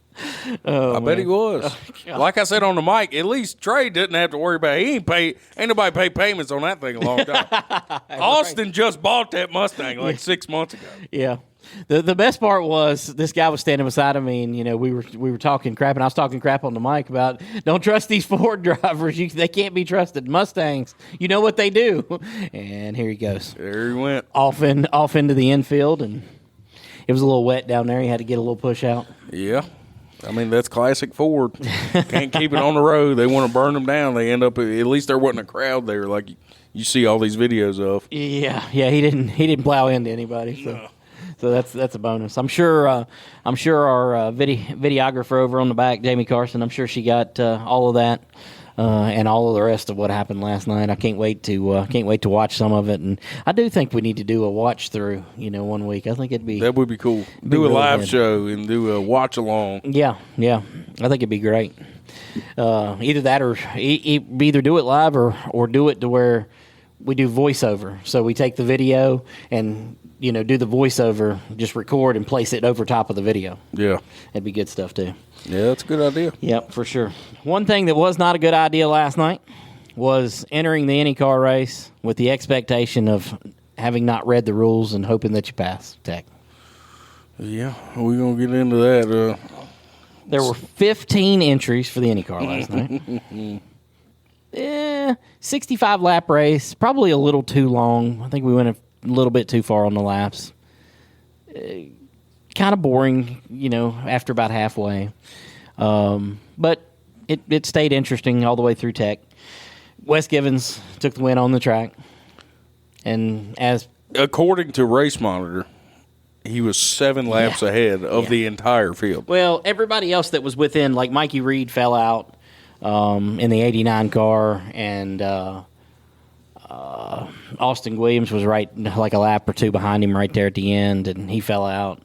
I bet he was. Like I said on the mic, at least Trey didn't have to worry about it. Ain't nobody paid payments on that thing a long time. Austin just bought that Mustang like 6 months ago. Yeah. The best part was this guy was standing beside of me, and we were talking crap, and I was talking crap on the mic about don't trust these Ford drivers. They can't be trusted. Mustangs, you know what they do. And here he goes. There he went off into the infield, and it was a little wet down there. He had to get a little push out. Yeah. I mean, that's classic Ford. Can't keep it on the road. They want to burn them down. They end up, at least there wasn't a crowd there like you see all these videos of. Yeah, he didn't plow into anybody. So. No. So that's a bonus. I'm sure our videographer over on the back, Jamie Carson. I'm sure she got all of that and all of the rest of what happened last night. I can't wait to watch some of it, and I do think we need to do a watch through. 1 week. I think that would be cool. Do a live show and do a watch along. Yeah. I think it'd be great. Either that or either do it live or do it to where we do voiceover. So we take the video and do the voiceover, just record and place it over top of the video. Yeah. That'd be good stuff, too. Yeah, that's a good idea. Yep, for sure. One thing that was not a good idea last night was entering the IndyCar race with the expectation of having not read the rules and hoping that you pass, Tech. Yeah, we're going to get into that. There were 15 entries for the IndyCar last night. 65 lap race, probably a little too long. I think we went a little bit too far on the laps. Kind of boring, after about halfway. But it stayed interesting all the way through Tech. Wes Givens took the win on the track. And according to Race Monitor, he was 7 laps ahead of the entire field. Well, everybody else that was within, like Mikey Reed fell out in the 89 car, and Austin Williams was right like a lap or two behind him right there at the end, and he fell out.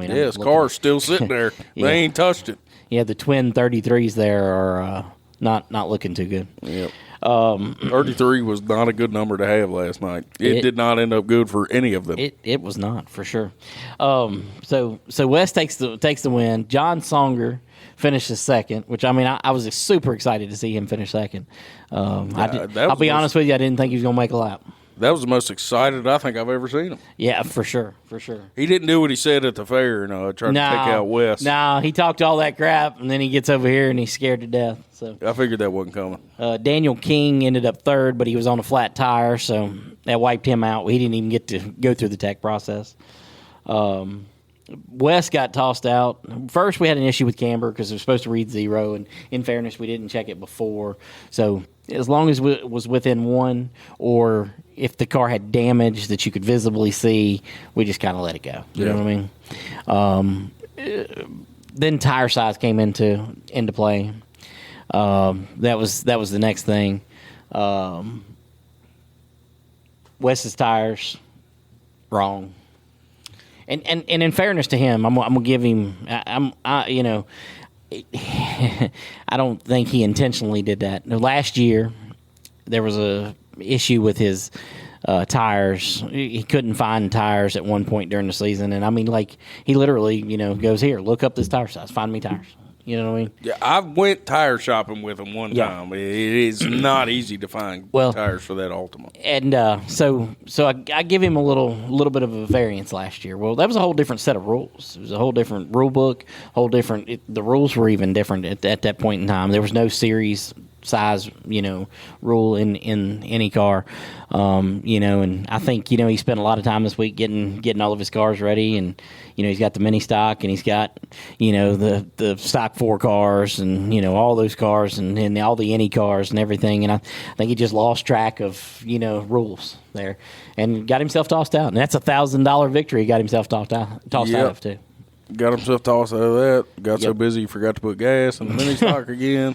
His car's still sitting there. They ain't touched it. Yeah, the twin 33s there are not looking too good. Yep. 33 was not a good number to have last night. It did not end up good for any of them. It was not, for sure. So Wes takes the win. John Songer finishes second, which, I was super excited to see him finish second. I'll be honest with you, I didn't think he was going to make a lap. That was the most excited I think I've ever seen him. Yeah, for sure. He didn't do what he said at the fair, trying to take out Wes. No, he talked all that crap, and then he gets over here and he's scared to death. So I figured that wasn't coming. Daniel King ended up third, but he was on a flat tire, so that wiped him out. He didn't even get to go through the tech process. Wes got tossed out. First, we had an issue with camber because it was supposed to read 0, and in fairness, we didn't check it before. So as long as it was within 1, or if the car had damage that you could visibly see, we just kind of let it go. You know what I mean? Then tire size came into play. That was the next thing. Wes's tires, wrong. And in fairness to him, I'm gonna give him. I don't think he intentionally did that. Last year, there was a issue with his tires. He couldn't find tires at one point during the season, and he literally, goes, here, look up this tire size, find me tires. You know what I mean? Yeah, I went tire shopping with him one time. It is not easy to find tires for that Ultima. And so I give him a little bit of a variance last year. Well, that was a whole different set of rules. It was a whole different rule book, the rules were even different at that point in time. There was no series size, rule in any car, and I think, he spent a lot of time this week getting all of his cars ready, and, he's got the mini stock, and he's got, the stock 4 cars, and, all those cars, and all the any cars and everything, and I think he just lost track of, rules there, and got himself tossed out, and that's a $1,000 victory he got himself tossed out of, too. Got himself tossed out of that, got so busy he forgot to put gas in the mini stock again.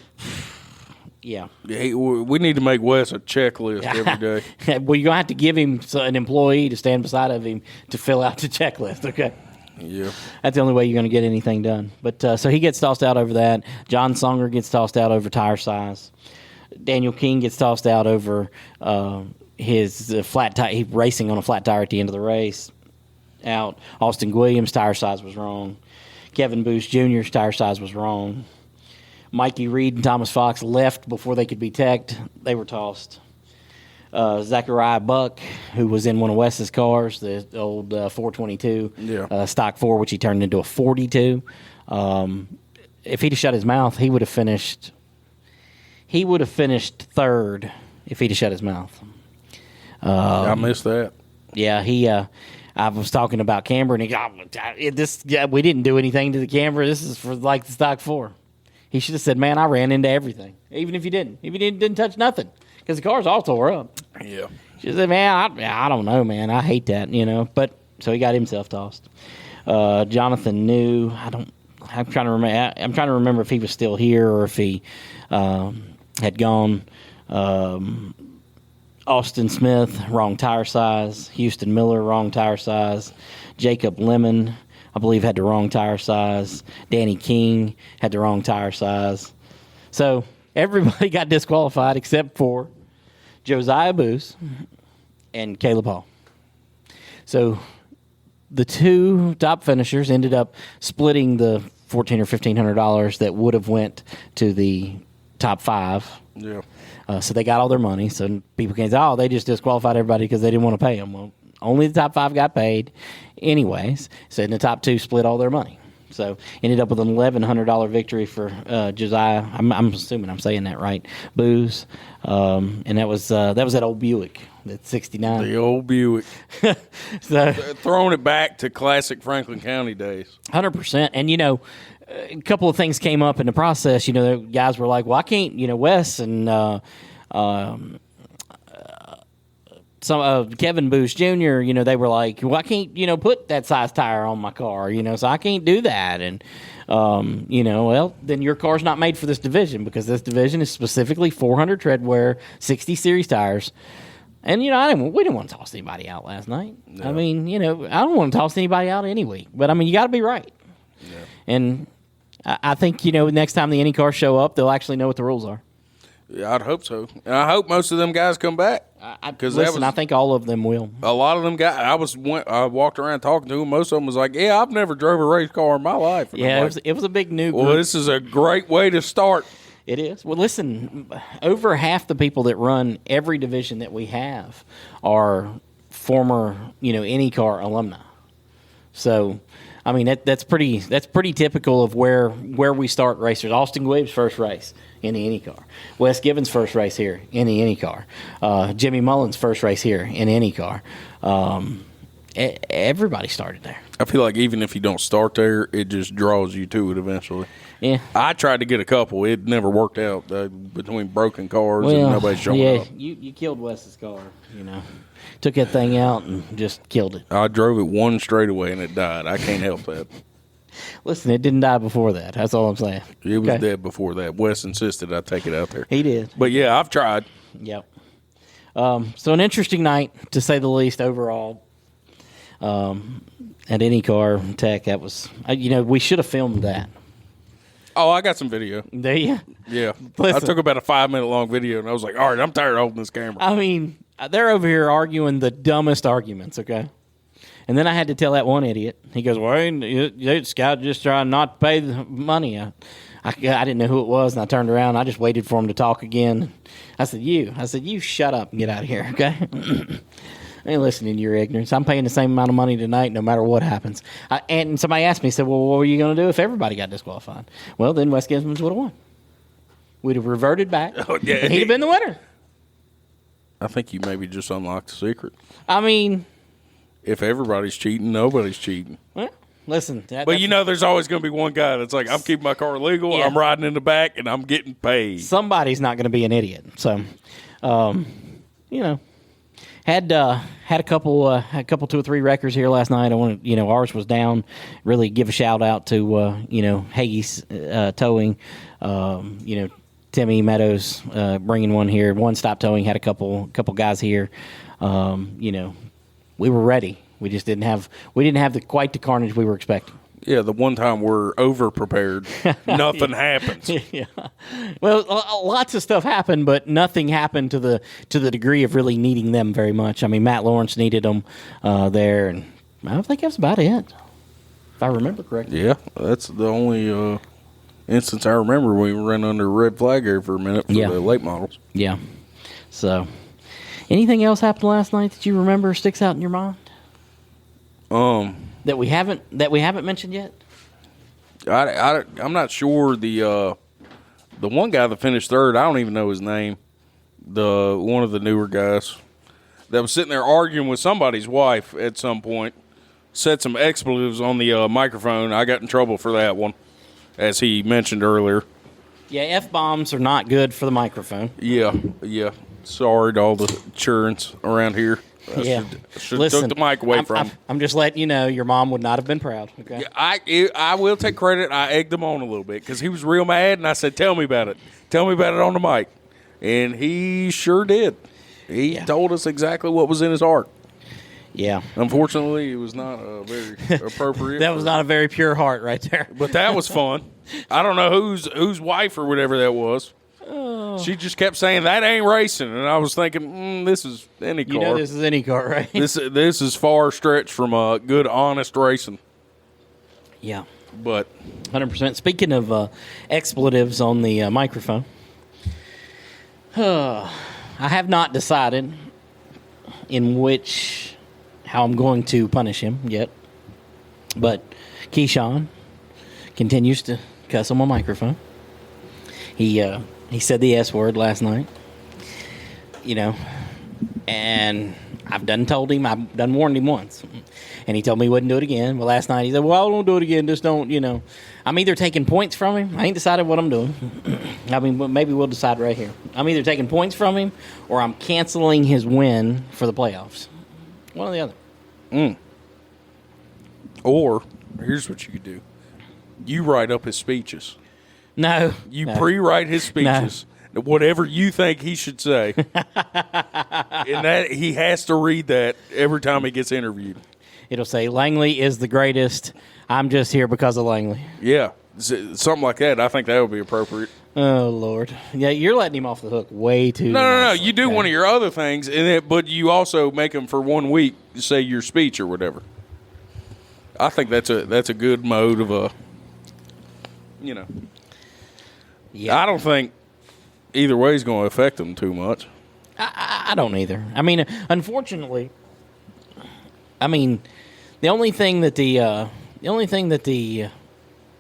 Yeah. We need to make Wes a checklist every day. Well, you're going to have to give him an employee to stand beside of him to fill out the checklist, okay? Yeah. That's the only way you're going to get anything done. But so he gets tossed out over that. John Songer gets tossed out over tire size. Daniel King gets tossed out over his flat tire. He's racing on a flat tire at the end of the race. Out. Austin Williams' tire size was wrong. Kevin Booth Jr.'s tire size was wrong. Mikey Reed and Thomas Fox left before they could be teched. They were tossed. Zachariah Buck, who was in one of Wes's cars, the old 422 stock 4, which he turned into a 42. If he'd have shut his mouth, he would have finished. He would have finished third if he'd have shut his mouth. I missed that. Yeah, I was talking about camber, and he got we didn't do anything to the camber. This is for like the stock 4. He should have said, man, I ran into everything. Even if you didn't. If you didn't touch nothing. Because the car's all tore up. Yeah. She said, man, I don't know, man. I hate that, But, so he got himself tossed. Jonathan New, I'm trying to remember if he was still here or if he had gone. Austin Smith, wrong tire size. Houston Miller, wrong tire size. Jacob Lemon, I believe, had the wrong tire size. Danny King had the wrong tire size. So everybody got disqualified except for Josiah Booth and Caleb Hall. So the 2 top finishers ended up splitting the $1,400 or $1,500 that would have went to the top 5. Yeah. So they got all their money. So people can't say, they just disqualified everybody because they didn't want to pay them. Well, only the top 5 got paid anyways. So the top 2 split all their money. So ended up with an $1,100 victory for Josiah. I'm assuming I'm saying that right. Booze, and that was that old Buick. That's 69. The old Buick. So throwing it back to classic Franklin County days. 100%. And a couple of things came up in the process. The guys were like, "Well, I can't." Wes and some Kevin Booth Jr. They were like, "Well, I can't put that size tire on my car." So I can't do that. And well, then your car's not made for this division, because this division is specifically 400 tread wear, 60 series tires. And we didn't want to toss anybody out last night. No. I mean, I don't want to toss anybody out any week. But I mean, you got to be right. Yeah. And I think next time the Indy cars show up, they'll actually know what the rules are. Yeah, I'd hope so. And I hope most of them guys come back. I think all of them will. A lot of them guys. I walked around talking to them. Most of them was like, "Yeah, I've never drove a race car in my life." And yeah, it was a big new group. Well, this is a great way to start. It is. Well, listen, over half the people that run every division that we have are former, IndyCar alumni. So, I mean, that's pretty typical of where we start racers. Austin Guibb's first race in the IndyCar. Wes Gibbons' first race here in the IndyCar. Jimmy Mullins' first race here in IndyCar. Everybody started there. I feel like even if you don't start there, it just draws you to it eventually. Yeah, I tried to get a couple. It never worked out between broken cars and nobody showing up. You killed Wes's car. Took that thing out and just killed it. I drove it one straightaway and it died. I can't help that. Listen, it didn't die before that. That's all I'm saying. It was dead before that. Wes insisted I take it out there. He did. But yeah, I've tried. Yep. So an interesting night, to say the least, overall. At IndyCar Tech, that was, we should have filmed that. Oh, I got some video. Do you? Yeah. Listen, I took about a 5-minute long video, and I was like, all right, I'm tired of holding this camera. I mean, they're over here arguing the dumbest arguments, okay? And then I had to tell that one idiot. He goes, well, this guy just trying not to pay the money. I didn't know who it was, and I turned around. I just waited for him to talk again. I said, you shut up and get out of here, okay? I ain't listening to your ignorance. I'm paying the same amount of money tonight no matter what happens. And somebody asked me, said, well, what were you going to do if everybody got disqualified? Well, then Wes Gibbons would have won. We'd have reverted back, and he'd have been the winner. I think you maybe just unlocked the secret. I mean, if everybody's cheating, nobody's cheating. Well, listen. There's always going to be one guy that's like, I'm keeping my car legal, yeah. I'm riding in the back, and I'm getting paid. Somebody's not going to be an idiot. So, Had a couple 2 or 3 wreckers here last night. I want to, ours was down. Really give a shout out to Haggis Towing. Timmy Meadows bringing one here. One Stop Towing had a couple guys here. We were ready. We just didn't have quite the carnage we were expecting. Yeah, the one time we're over-prepared, nothing happens. Yeah. Well, lots of stuff happened, but nothing happened to the degree of really needing them very much. I mean, Matt Lawrence needed them there, and I think that's about it, if I remember correctly. Yeah, that's the only instance I remember we ran under a red flag here for a minute for the late models. Yeah. So, anything else happened last night that you remember sticks out in your mind? That we haven't mentioned yet. I'm not sure. The one guy that finished third, I don't even know his name. One of the newer guys that was sitting there arguing with somebody's wife at some point, said some expletives on the microphone. I got in trouble for that one, as he mentioned earlier. Yeah, F-bombs are not good for the microphone. Yeah. Sorry to all the churns around here. Should Listen, took the mic away from him. I'm just letting you know your mom would not have been proud. Okay. Yeah, I will take credit. I egged him on a little bit because he was real mad, and I said, "Tell me about it. Tell me about it on the mic," and he sure did. He told us exactly what was in his heart. Yeah. Unfortunately, it was not very appropriate. That was not a very pure heart right there. But that was fun. I don't know whose wife or whatever that was. Oh. She just kept saying, that ain't racing. And I was thinking, this is IndyCar. You know this is IndyCar, right? This is far stretched from good, honest racing. Yeah. But 100%. Speaking of expletives on the microphone, I have not decided how I'm going to punish him yet. But Keyshawn continues to cuss on my microphone. He said the S word last night, and I've done told him, I've done warned him once, and he told me he wouldn't do it again. Well, last night he said, well, I won't do it again, just don't, I'm either taking points from him. I ain't decided what I'm doing. I mean, maybe we'll decide right here. I'm either taking points from him or I'm canceling his win for the playoffs. One or the other. Or, here's what you could do. You write up his speeches. No. You pre-write his speeches. No. Whatever you think he should say. And that he has to read that every time he gets interviewed. It'll say, Langley is the greatest. I'm just here because of Langley. Yeah. Something like that. I think that would be appropriate. Oh, Lord. Yeah, you're letting him off the hook way too No. You do one of your other things, but you also make him for 1 week say your speech or whatever. I think that's a good mode of Yeah. I don't think either way is going to affect them too much. I don't either. I mean, unfortunately, the only thing that the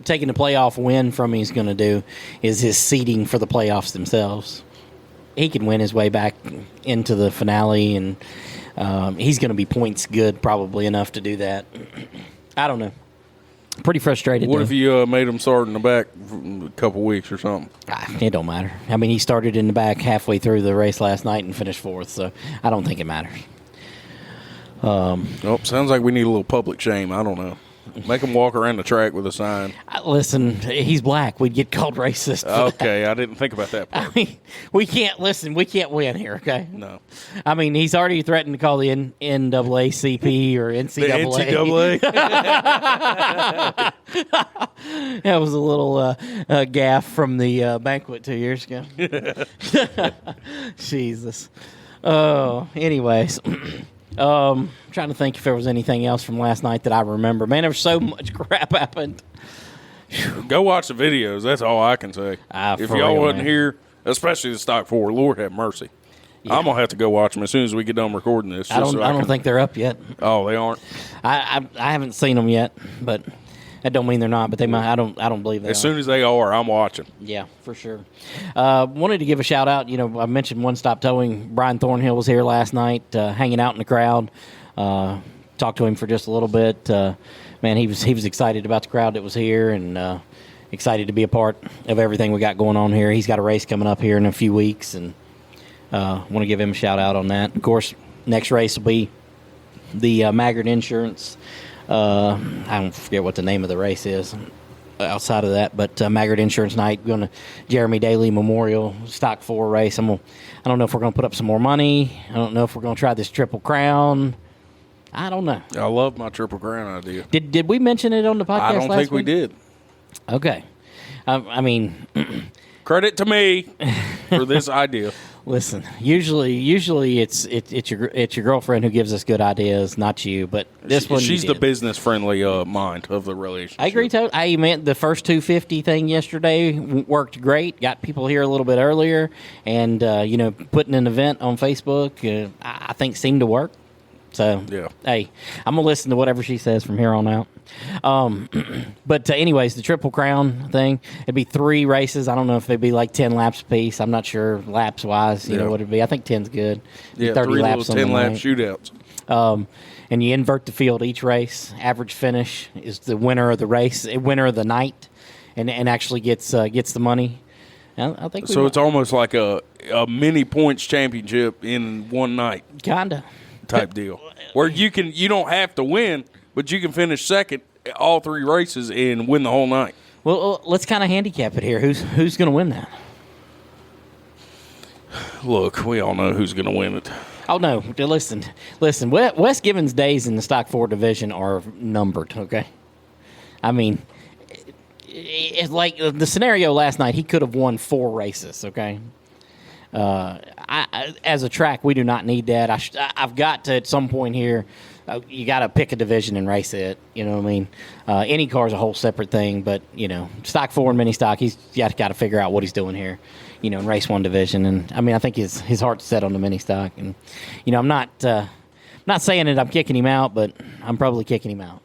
taking the playoff win from me is going to do is his seeding for the playoffs themselves. He can win his way back into the finale, and he's going to be points good probably enough to do that. I don't know. Pretty frustrated. What if you made him start in the back for a couple weeks or something? It don't matter. I mean, he started in the back halfway through the race last night and finished fourth, so I don't think it matters. Sounds like we need a little public shame. I don't know. Make him walk around the track with a sign. Listen, he's black. We'd get called racist. Okay, I didn't think about that part. I mean, we can't win here, okay? No. I mean, he's already threatened to call the NAACP or NCAA. The NCAA. That was a little gaffe from the banquet 2 years ago. Jesus. Oh, anyways. Trying to think if there was anything else from last night that I remember. Man, there was so much crap happened. Go watch the videos. That's all I can say. If y'all wasn't here, especially the Stock 4, Lord have mercy. Yeah. I'm going to have to go watch them as soon as we get done recording this. I don't think they're up yet. Oh, they aren't? I haven't seen them yet, but that don't mean they're not, but they might. I don't believe they are. As soon as they are, I'm watching. Yeah, for sure. Wanted to give a shout out. I mentioned One Stop Towing. Brian Thornhill was here last night, hanging out in the crowd. Talked to him for just a little bit. Man, he was excited about the crowd that was here and excited to be a part of everything we got going on here. He's got a race coming up here in a few weeks, and want to give him a shout out on that. Of course, next race will be the Maggard Insurance. I don't forget what the name of the race is outside of that, but Maggard Insurance Night, going to Jeremy Daly Memorial Stock 4 race. I don't know if we're going to put up some more money. I don't know if we're going to try this Triple Crown. I don't know. I love my Triple Crown idea. Did we mention it on the podcast last week? I don't think we did. Okay. Credit to me for this idea. Listen, usually it's your girlfriend who gives us good ideas, not you. But this one, she's the business friendly mind of the relationship. I agree. I meant the first 250 thing yesterday worked great. Got people here a little bit earlier, and putting an event on Facebook, I think seemed to work. So yeah. Hey, I'm gonna listen to whatever she says from here on out. But anyways, the Triple Crown thing, it'd be 3 races. I don't know if it'd be like 10 laps apiece. I'm not sure laps wise. You know what it'd be. I think 10's good. Yeah, 30 3 laps little 10-lap shootouts. And you invert the field each race. Average finish is the winner of the race, winner of the night, and actually gets the money. I think so. It's almost like a mini points championship in one night. Kinda. Type deal where you don't have to win, but you can finish second all 3 races and win the whole night. Well, let's kind of handicap it here. Who's going to win that? Look, we all know who's going to win it. Oh no! Listen. Wes Gibbons' days in the Stock 4 division are numbered. Okay, I mean, it's like the scenario last night. He could have won 4 races. Okay. As a track, we do not need that. I've got to, at some point here, you got to pick a division and race it. You know what I mean? Any car is a whole separate thing, but, Stock 4 and mini stock, he's got to figure out what he's doing here, in race one division. And, I think his heart's set on the mini stock. And, I'm not saying that I'm kicking him out, but I'm probably kicking him out.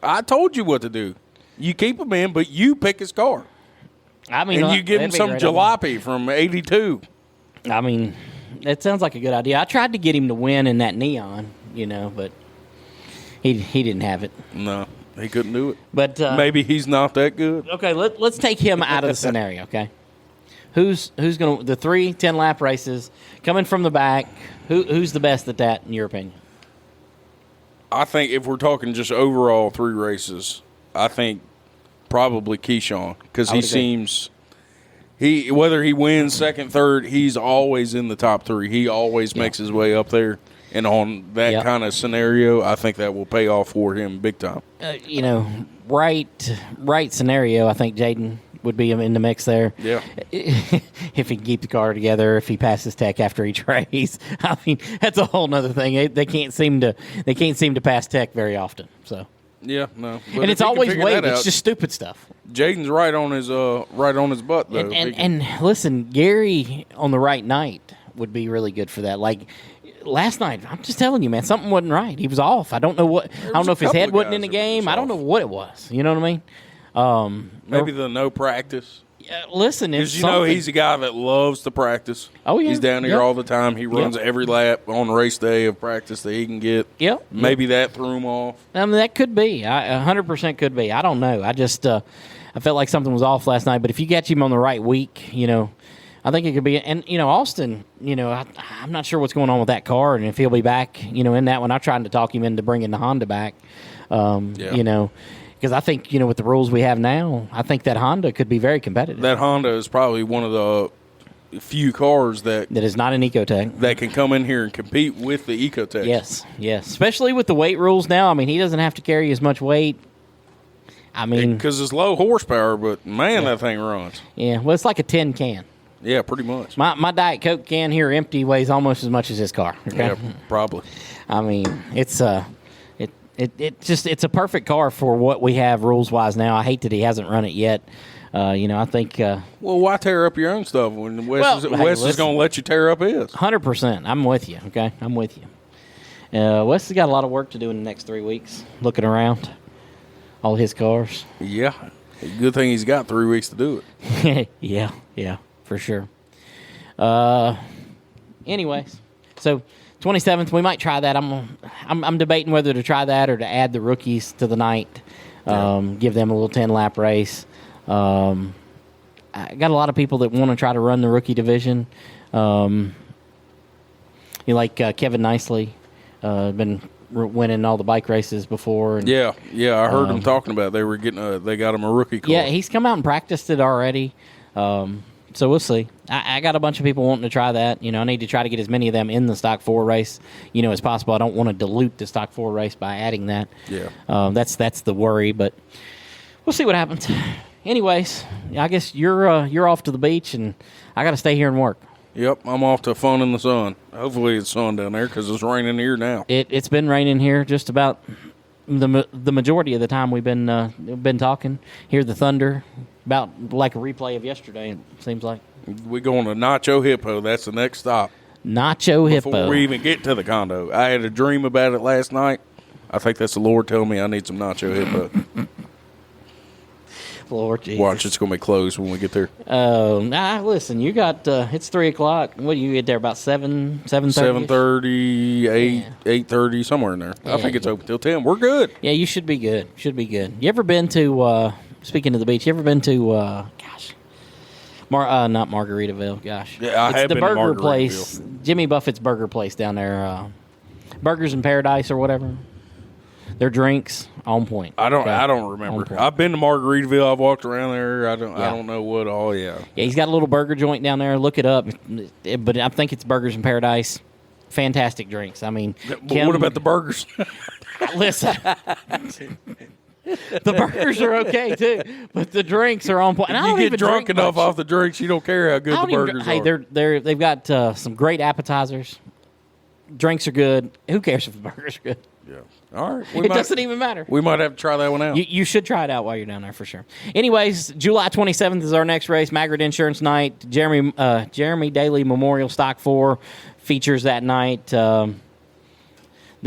I told you what to do. You keep him in, but you pick his car. I mean, and you give him some jalopy from 82. I mean, it sounds like a good idea. I tried to get him to win in that neon, but he didn't have it. No, he couldn't do it. But maybe he's not that good. Okay, let's take him out of the scenario. Okay, who's going to the 3 10-lap races coming from the back? Who's the best at that in your opinion? I think if we're talking just overall 3 races, I think probably Keyshawn, because he seems whether he wins second, third, he's always in the top 3. He always makes his way up there, and on that kind of scenario, I think that will pay off for him big time. Right scenario. I think Jaden would be in the mix there. Yeah, if he can keep the car together, if he passes tech after each race, I mean that's a whole nother thing. They can't seem to pass tech very often. So. Yeah, no, but and it's always weight. It's just stupid stuff. Jaden's right on his butt though. And listen, Gary on the right night would be really good for that. Like last night, I'm just telling you, man, something wasn't right. He was off. I don't know what. I don't know if his head wasn't in the game. I don't know what it was. You know what I mean? Maybe the no practice. Listen, because he's a guy that loves to practice. Oh yeah, he's down here all the time. He runs every lap on race day of practice that he can get. Yep. Maybe that threw him off. I mean, that could be. 100% could be. I don't know. I just I felt like something was off last night. But if you catch him on the right week, I think it could be. And Austin, I'm not sure what's going on with that car, and if he'll be back, in that one. I tried to talk him into bringing the Honda back. Because I think, with the rules we have now, I think that Honda could be very competitive. That Honda is probably one of the few cars that is not an Ecotec. That can come in here and compete with the Ecotec. Yes. Especially with the weight rules now. I mean, he doesn't have to carry as much weight. I mean, because it's low horsepower, but man, that thing runs. Yeah, well, it's like a tin can. Yeah, pretty much. My Diet Coke can here empty weighs almost as much as his car. Okay? Yeah, probably. I mean, it's it's a perfect car for what we have rules wise now. I hate that he hasn't run it yet. I think. Well, why tear up your own stuff when Wes is going to let you tear up his? 100%. I'm with you. Okay, I'm with you. Wes has got a lot of work to do in the next 3 weeks. Looking around all his cars. Yeah, good thing he's got 3 weeks to do it. yeah, for sure. Anyways, so. 27th, we might try that. I'm debating whether to try that or to add the rookies to the night, give them a little 10-lap race. I got a lot of people that want to try to run the rookie division. Like Kevin Nicely, been winning all the bike races before. And, yeah, I heard them talking about it. They got him a rookie car. Yeah, he's come out and practiced it already. So we'll see. I got a bunch of people wanting to try that. I need to try to get as many of them in the Stock 4 race, as possible. I don't want to dilute the Stock 4 race by adding that. Yeah. That's the worry, but we'll see what happens. Anyways, I guess you're off to the beach, and I got to stay here and work. Yep, I'm off to fun in the sun. Hopefully it's sun down there because it's raining here now. It's been raining here just about the majority of the time we've been talking. Hear the thunder. About like a replay of yesterday, it seems like. We're going to Nacho Hippo. That's the next stop. Nacho Hippo. Before we even get to the condo. I had a dream about it last night. I think that's the Lord telling me I need some Nacho Hippo. Lord Jesus. Watch, it's going to be closed when we get there. Listen, you got, it's 3 o'clock. What do you get there, about 7:30? 7:30, 8:30, somewhere in there. Yeah. I think it's open till 10. We're good. Yeah, you should be good. You ever been to... Speaking of the beach, you ever been to, not Margaritaville, gosh. Yeah, I have been to Margaritaville. Burger place, Jimmy Buffett's burger place down there, Burgers in Paradise or whatever. Their drinks, on point. I don't remember. I've been to Margaritaville. I've walked around there. I don't know what all, Yeah, he's got a little burger joint down there. Look it up. But I think it's Burgers in Paradise. Fantastic drinks. I mean. But what about the burgers? Listen. The burgers are okay too, but the drinks are on point. And you get drunk enough off the drinks, you don't care how good the burgers are. Hey, they've got some great appetizers. Drinks are good. Who cares if the burgers are good? Yeah. All right. It doesn't even matter. We might have to try that one out. You should try it out while you're down there for sure. Anyways, July 27th is our next race, Maggard Insurance Night. Jeremy Daly Memorial Stock 4 features that night. Then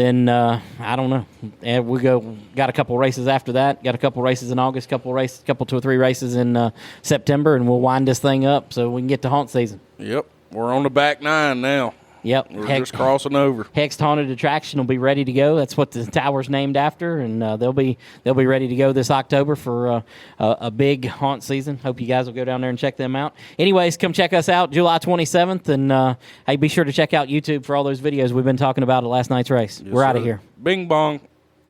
then I don't know. And we got a couple races after that. Got a couple races in August, couple 2 or 3 races in September, and we'll wind this thing up so we can get to haunt season. Yep, we're on the back 9 now. Yep. We're just crossing over. Hexed Haunted Attraction will be ready to go. That's what the tower's named after, and they'll be ready to go this October for a big haunt season. Hope you guys will go down there and check them out. Anyways, come check us out July 27th, and hey, be sure to check out YouTube for all those videos we've been talking about at last night's race. Yes, we're out of here. Bing bong.